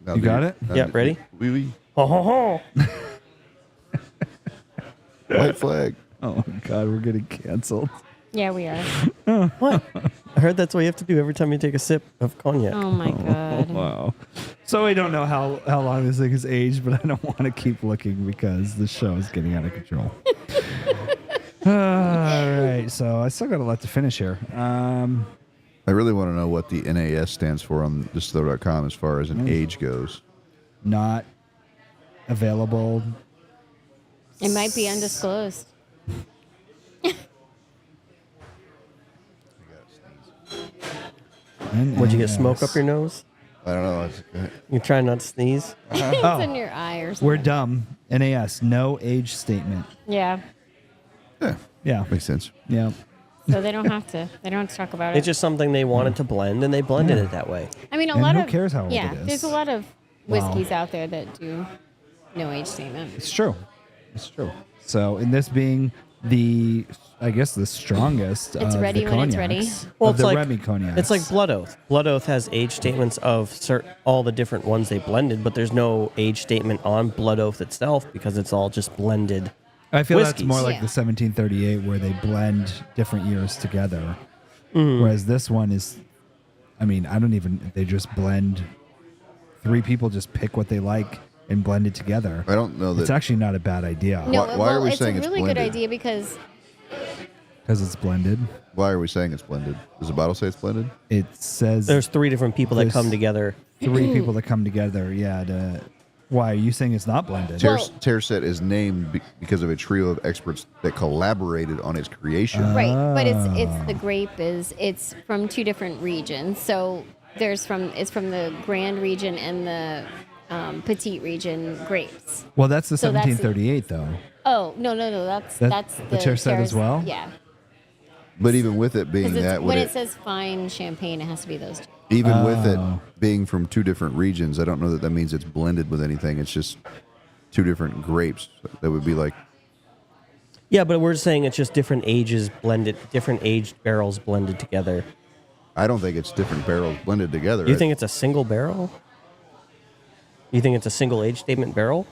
Now You do got your- it? now Yeah, do- ready? Oui, oui. Ho, ho, ho. White flag. Oh God, we're getting canceled. Yeah, we are. What? I heard that's what you have to do every time you take a sip of cognac. Oh my god. Wow. So I don't know how long this thing is aged, but I don't want to keep looking because the show is getting out of control. All right, so I still got a lot to finish here. I really want to know what the NAS stands for on distiller.com as far as an age goes. Not available. It might be undisclosed. Would you get smoke up your nose? I don't know. It's, You're trying not to sneeze? It's in your eye or something. We're dumb. NAS, no age statement. Yeah. Yeah. makes sense. Yeah. So they don't have to. They don't have to talk about It's it. just something they wanted to blend, and they blended it that way. I mean, a And lot who of cares how old yeah. it is? There's a lot of whiskeys out there that do no age statement. It's true. It's true. So, in this being the, I guess, the strongest It's of ready the when it's cognacs, ready. Well, of the Remy cognacs. It's like Blood Oath. Blood Oath has age statements of all the different ones they blended, but there's no age statement on Blood Oath itself because it's all just blended. I feel that's whiskeys. more like Yeah. the 1738 where they blend different years together. Mm-hmm. Whereas this one is, I mean, they just blend. 3 people just pick what they like and blend it together. I don't know that. It's actually not a bad idea. No, Why well, are we it's saying a it's really good blended? idea because Because it's blended. Why are we saying it's blended? Does the bottle say it's blended? It says There's 3 different people that There's- come together. 3 people that come together. Yeah. Why are you saying it's not blended? Well- Tercet is named because of a trio of experts that collaborated on its creation. right, but it's the grape it's from 2 different regions. So it's from the Grand region and the Petite region grapes. Well, that's the So that's- 1738 though. Oh no, that's the Tercet as well? Yeah, But even with it being because that, when would it says fine champagne, it has to be those 2. even with it Oh. being from 2 different regions, I don't know that means it's blended with anything. It's just 2 different grapes. That would be like, Yeah, but we're saying it's just different ages blended, different aged barrels blended together. I don't think it's different barrels blended together. You think it's a single barrel? You think it's a single age statement barrel?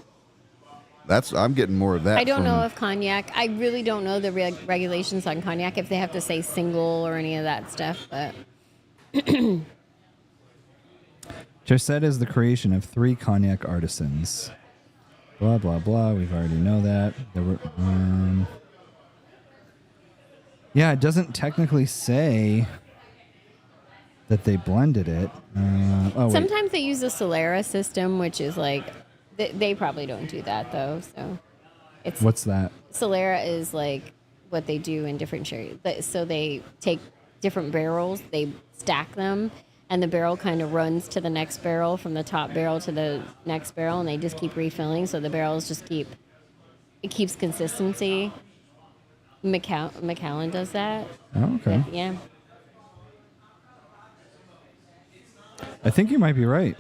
I'm getting more of that. I don't from- know if cognac. I really don't know the regulations on cognac if they have to say single or any of that stuff. But Tercet is the creation of 3 cognac artisans. Blah blah blah. We've already know that. There were. Yeah, it doesn't technically say that they blended it. Wait. sometimes they use the Solera system, which is like they probably don't do that though. So it's What's that? Solera is like what they do in different cherries. So they take different barrels, they stack them, and the barrel kind of runs to the next barrel from the top barrel to the next barrel, and they just keep refilling. So the barrels just keeps consistency. Macallan does that. Oh, okay. Yeah. I think you might be right.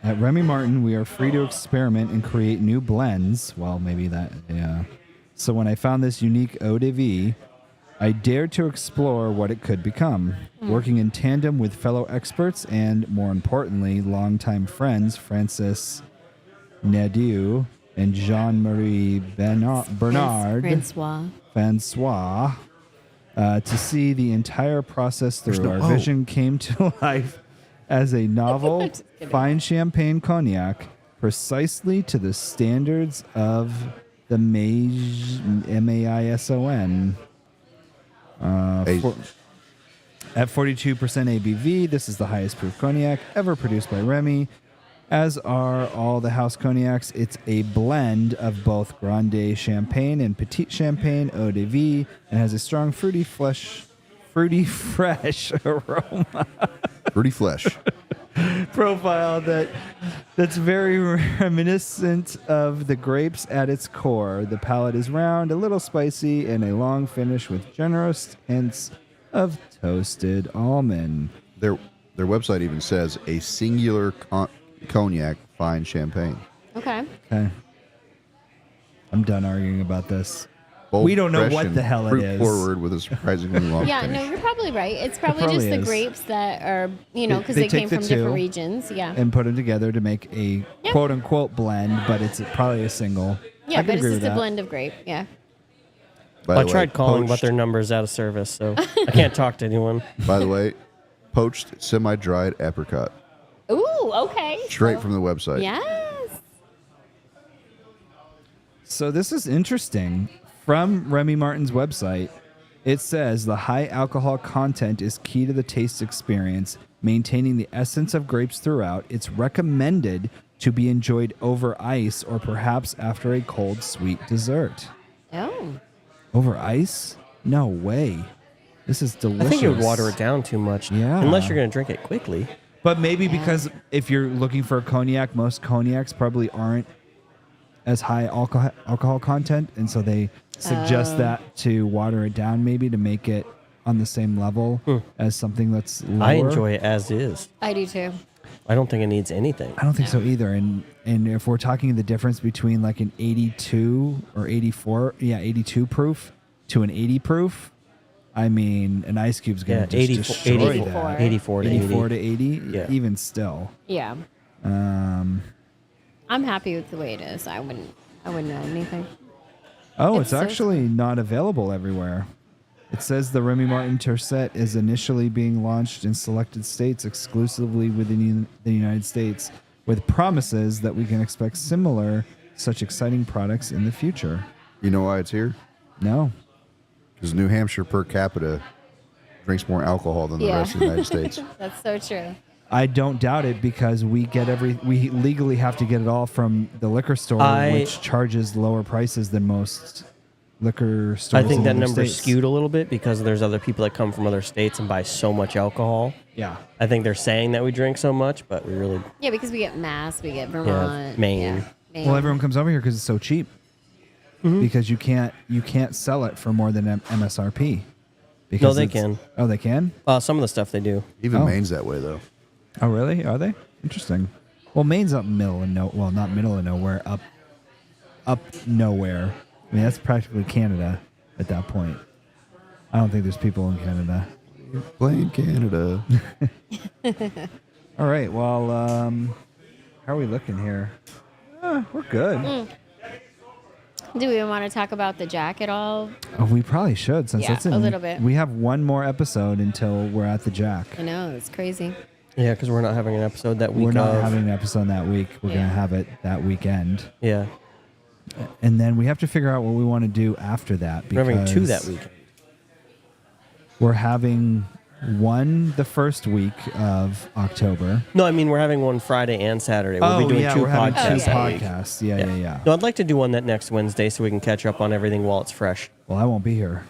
At Remy Martin, we are free to experiment and create new blends. Well, maybe that, yeah. So when I found this unique eau de vie, I dared to explore what it could become. Working in tandem with fellow experts and, more importantly, longtime friends Francis Nadeau and Jean-Marie Bernard. Francois, to see the entire process through. Our vision came to life as a novel, fine champagne cognac, precisely to the standards of the Maison. At 42% ABV, this is the highest proof cognac ever produced by Remy. As are all the house cognacs, it's a blend of both Grande Champagne and Petite Champagne eau de vie, and has a strong fruity fresh aroma Fruity flesh. profile that's very reminiscent of the grapes at its core. The palate is round, a little spicy, and a long finish with generous hints of toasted almond. Their website even says a singular cognac fine champagne. Okay. Okay. I'm done arguing about this. Bold, We don't know fresh, what and the hell it fruit is. forward with a surprisingly long Yeah, finish. no, you're probably right. It's probably probably just the is. grapes that are, because They they take came the from two different regions. Yeah. And put them together to make a Yep. quote unquote blend, but it's probably a single. Yeah, I but can it's agree just with a that. blend of grape. Yeah. By the I way, tried calling, but poached- their number's out of service, so I can't talk to anyone. By the way, poached semi-dried apricot, Ooh, okay. straight from the website. Yes. So this is interesting. From Remy Martin's website, it says the high alcohol content is key to the taste experience, maintaining the essence of grapes throughout. It's recommended to be enjoyed over ice or perhaps after a cold, sweet dessert. Oh. Over ice? No way. This is I delicious. think it would water it down too much. Yeah. Unless you're going to drink it quickly. But maybe because if you're looking for a cognac, most cognacs probably aren't as high alcohol content, and so they suggest that to water it down, maybe to make it on the same level as something that's lower. I enjoy it as is. I do too. I don't think it needs anything. I don't think so either. And if we're talking the difference between like an 82 or 84, 82 proof to an 80 proof, I mean, an Ice Cube's going to just destroy 84. that. 84 to 80. 84 to 80, Yeah. even still. Yeah. I'm happy with the way it is. I wouldn't add anything. Oh, It's it's so actually not available everywhere. It says the Remy Martin Tercet is initially being launched in selected states exclusively within the United States, with promises that we can expect similar such exciting products in the future. You know why it's here? No. Because New Hampshire per capita drinks more alcohol than the Yeah. rest of the United States. That's so true. I don't doubt it because we legally have to get it all from the liquor store, which charges lower prices than most liquor stores. I think in that other number's states. skewed a little bit because there's other people that come from other states and buy so much alcohol. Yeah. I think they're saying that we drink so much, but we really Yeah, because we get Mass, we get Vermont, Maine. Maine. Well, everyone comes over here because it's so cheap. Because you can't sell it for more than MSRP. Because they it's- can. Oh, they can? some of the stuff they do. Even Oh. Maine's that way, though. Oh, really? Are they? Interesting. Well, Maine's up middle and not middle of nowhere, up nowhere. I mean, that's practically Canada at that point. I don't think there's people in Canada. Plain Canada. All right. Well, how are we looking here? We're good. Do we want to talk about the Jack at all? Oh, we probably should since Yeah, it's in, a little bit. We have one more episode until we're at the Jack. I know, it's crazy. Yeah, because we're not having an episode that week. We're not of. having an episode that week. We're Yeah. going to have it that weekend. Yeah, And then we have to figure out what we want to do after that. we're having two because that weekend. We're having one the first week of October. No, I mean we're having one Friday and Saturday. We'll be doing two we're having podcasts two that week. podcasts. Yeah. No, I'd like to do one that next Wednesday so we can catch up on everything while it's fresh. Well, I won't be here,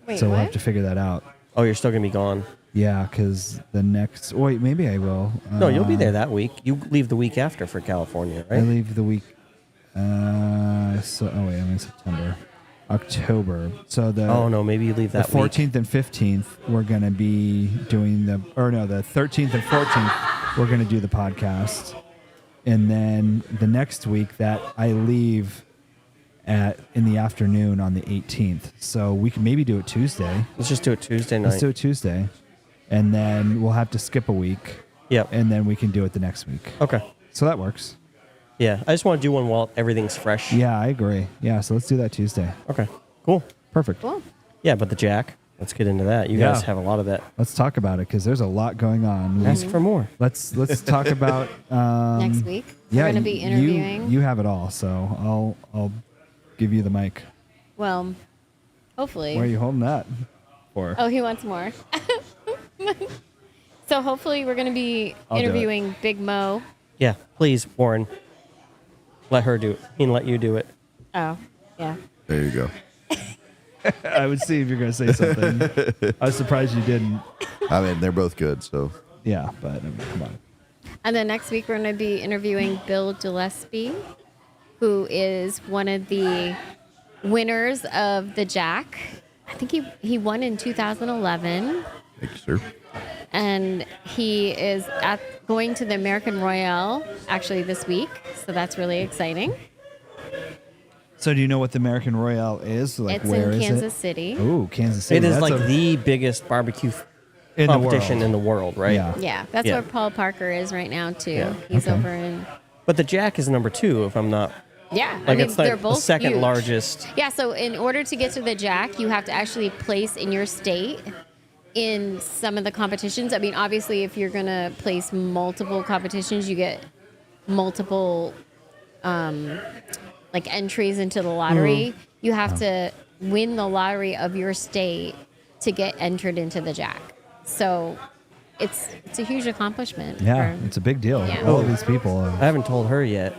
Wait, so what? we'll have to figure that out. Oh, you're still gonna be gone. Yeah, because the next. Wait, maybe I will. No, you'll be there that week. You leave the week after for California, I right? leave the week. I'm in September, October. So the Oh no, maybe you leave the that week. 14th and 15th we're gonna be doing the 13th and 14th we're gonna do the podcast, and then the next week that I leave in the afternoon on the 18th. So we can maybe do it Tuesday. Let's just do it Tuesday night. Let's do it Tuesday, and then we'll have to skip a week, Yep. and then we can do it the next week. Okay. So that works. Yeah, I just want to do one while everything's fresh. Yeah, I agree. Yeah, so let's do that Tuesday. Okay. Cool. Perfect. Cool. Yeah, but the Jack. Let's get into that. You Yeah. guys have a lot of that. Let's talk about it because there's a lot going on. Ask for more. Let's talk about Next week, Yeah, we're going to be interviewing. You have it all, so I'll give you the mic. Well, hopefully. Why are you holding that for? Oh, he wants more. So hopefully we're going to be I'll do it. interviewing Big Mo. Yeah, please, Warren. Let her do it. He can let you do it. Oh, yeah. There you go. I would see if you're going to say something. I was surprised you didn't. I mean, they're both good, so. Yeah, but come on. And then next week we're going to be interviewing Bill Gillespie, who is one of the winners of the Jack. I think he won in 2011. Thank you, sir. And he is going to the American Royale actually this week. So that's really exciting. So do you know what the American Royale is? Like, It's where in is Kansas it? City. Ooh, Kansas City. It is That's like a- the biggest barbecue in the competition world. in the world, right? Yeah. Yeah, that's Yeah. where Paul Parker is right now too. Yeah. He's Okay. over in. But the Jack is number 2, if I'm not. Yeah, Like it's they're like the both second huge. largest. Yeah, so in order to get to the Jack, you have to actually place in your state in some of the competitions. I mean, obviously, if you're going to place multiple competitions, you get multiple like entries into the lottery. You have to win the lottery of your state to get entered into the Jack. So it's a huge accomplishment. Yeah, for- it's a big deal. Yeah. All of these people. I haven't told her yet.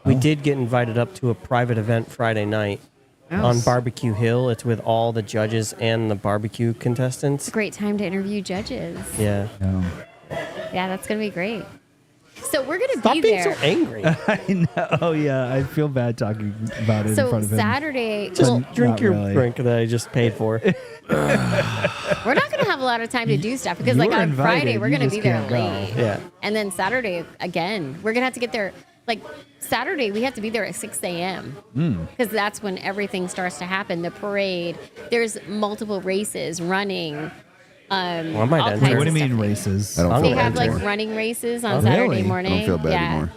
We did get invited up to a private event Friday night on Barbecue Hill. It's with all the judges and the barbecue contestants. It's a great time to interview judges. Yeah. Yeah, that's going to be great. So we're going to Stop be being there. so angry. I know. Oh, yeah. I feel bad talking about it in So front of him. Saturday, Just well, drink Not your really. drink that I just paid for. we're not going to have a lot of time to do stuff because, You like, were on invited, Friday, we're you going to just be there can't go. late. Yeah. And then Saturday, again, we're going to have to get there. Like, Saturday, we have to be there at 6 a.m. Because that's when everything starts to happen. The parade, there's multiple races running. Well, I might all enter. kinds What do of you mean stuff. races? I don't They feel bad have, like, anymore. running races on Oh, Saturday really? morning. I don't feel bad yeah. anymore.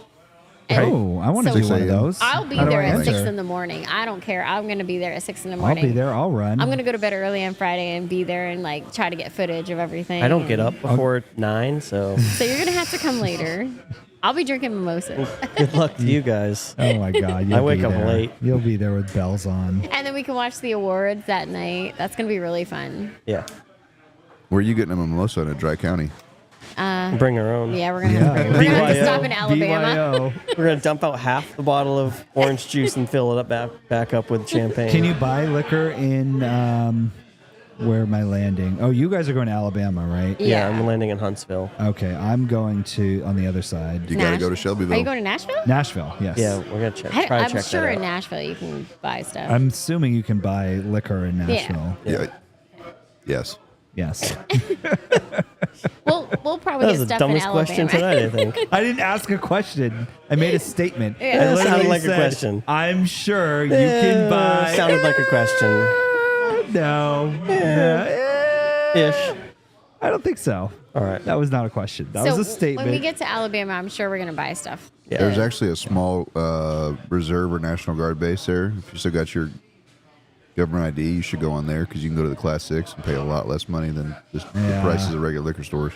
And Oh, I want to so do one of those. I'll be How do there I at enter? 6 in the morning. I don't care. I'm going to be there at 6 in the I'll morning. be there. I'll run. I'm going to go to bed early on Friday and be there and, like, try to get footage of everything. I don't get and- up before 9, so So you're going to have to come later. I'll be drinking mimosas. good luck to you guys. Oh, my God. You'll I wake be up there. late. You'll be there with bells on. And then we can watch the awards that night. That's going to be really fun. Yeah. Where are you getting a mimosa in a dry county? Bring our own. Yeah, we're going to have to BYO. stop in Alabama. BYO. We're going to dump out half the bottle of orange juice and fill it up back up with champagne. Can you buy liquor in where am I landing? Oh, you guys are going to Alabama, right? Yeah, Yeah. I'm landing in Huntsville. Okay, I'm going to on the other side. You got to go to Shelbyville. Are you going to Nashville? Nashville, yes. Yeah, we're going to try to I'm check sure that in out. Nashville you can buy stuff. I'm assuming you can buy liquor in Nashville. Yeah. Yes. Yes. We'll probably That get was the stuff in dumbest Alabama. question tonight, I think. I didn't ask a question. I made a statement. Yeah. I It literally sounded like a said, question. I'm sure you can buy. Sounded like a question. No. Ish. I don't think so. All right. That was not a question. That So was a statement. when we get to Alabama, I'm sure we're going to buy stuff. Yeah. There's actually a small reserve or National Guard base there. If you still got your government ID, you should go on there because you can go to the Class 6 and pay a lot less money than just the Yeah. prices of regular liquor stores.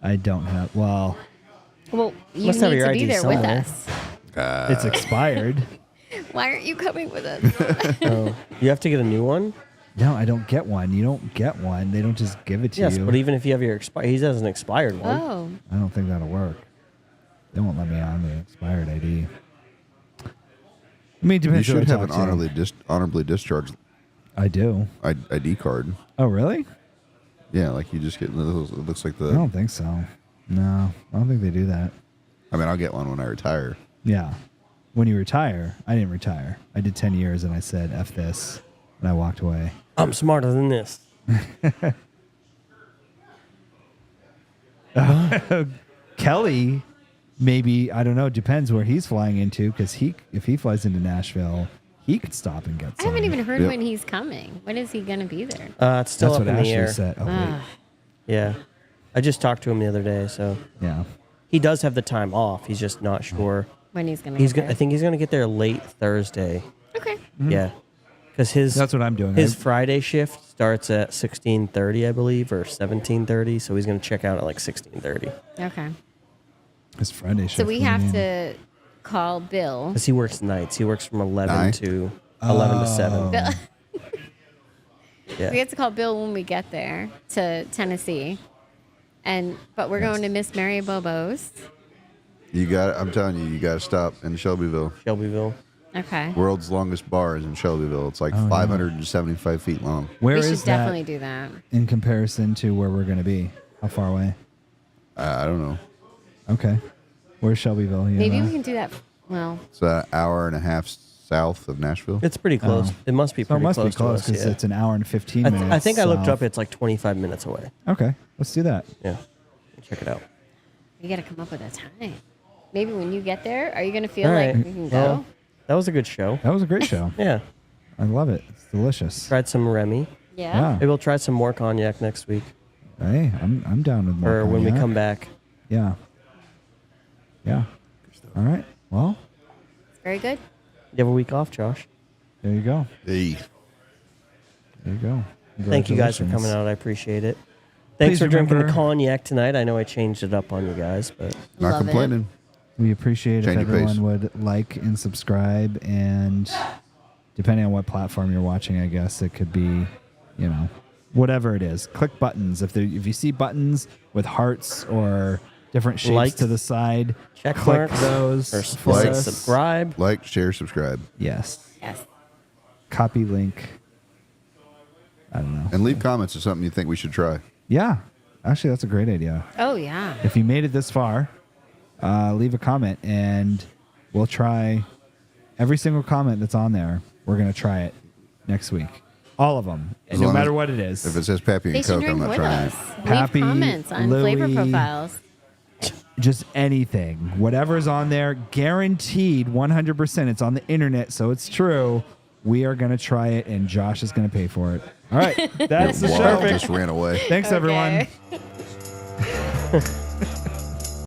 I don't have. Well, Well, you Must have need your to be ID there with somewhere. us. it's expired. Why aren't you coming with us? Oh, you have to get a new one? No, I don't get one. You don't get one. They don't just give it to Yes, you. but even if you have your expired, he has an expired one. Oh, I don't think that'll work. They won't let me on the expired ID. I mean, it You depends who I should have an talk to. honorably discharged I do. ID card. Oh, really? Yeah, like you just get. It looks like I the. don't think so. No, I don't think they do that. I mean, I'll get one when I retire. Yeah. When you retire, I didn't retire. I did 10 years and I said, F this, and I walked away. I'm smarter than this. Kelly, maybe, I don't know, depends where he's flying into, because if he flies into Nashville, he could stop and get I some. haven't even heard Yep. when he's coming. When is he going to be there? It's still That's up what in Ashley the air. said. Oh, wait. Ah, Yeah. I just talked to him the other day, so Yeah. he does have the time off. He's just not sure. when he's going to He's get gonna, I there. think he's going to get there late Thursday. Okay. Yeah. Because his That's what I'm doing. his Friday shift starts at 16:30, I believe, or 17:30. So he's going to check out at like 16:30 Okay. His Friday shift. So we what do you have mean? to call Bill. because he works nights. He works from 11 Nine? to 11 to 7. Bill. Yeah. We have to call Bill when we get there to Tennessee. But we're going to Miss Mary Bobo's. You got. I'm telling you, you got to stop in Shelbyville. Shelbyville. Okay. World's longest bar is in Shelbyville. It's like Oh, yeah. 575 feet long. Where we is should definitely that do that. in comparison to where we're going to be? How far away? I don't know. Okay. Where's Shelbyville? You Maybe know? we can do that. Well, It's an hour and a half south of Nashville. It's pretty close. Oh. It must be So it pretty must close be close to us. because Yeah. it's an hour and 15 minutes. I think I looked south. up. It's like 25 minutes away. Okay, let's do that. Yeah. Check it out. we got to come up with a time. Maybe when you get there, are you going to feel All like right. we can Well, go? that was a good show. That was a great show. Yeah. I love it. It's delicious. Tried some Remy. Yeah. Yeah. Maybe we'll try some more cognac next week, Hey, I'm down with more. or when we cognac. come back. Yeah. Yeah. All right. Well, Very good. You have a week off, Josh. there you go. Hey. There you go. Thank you guys for coming Congratulations. out. I appreciate it. Thanks Please for drinking the remember- cognac tonight. I know I changed it up on you guys, but Not Love it. complaining. We appreciate Change if your pace. everyone would like and subscribe, and depending on what platform you're watching, I guess it could be, whatever it is. Click buttons. If you see buttons with hearts or different shapes Like, to the side, check click marks those. or for like, us. subscribe. Like, share, subscribe. Yes. Yes. copy link. I don't know. And leave comments of something you think we should try. Yeah. Actually, that's a great idea. Oh, yeah. If you made it this far, leave a comment and we'll try every single comment that's on there. We're going to try it next week. All of them. As No long matter as- what it is. If it says Pappy and They should Coke, I'm drink not with trying us. it. Pappy, Leave comments on Lily, flavor profiles. Just anything. Whatever's on there, guaranteed 100%. It's on the internet, so it's true. We are going to try it, and Josh is going to pay for it. All right. That's the Wow, show. just ran away. Thanks, everyone. Okay.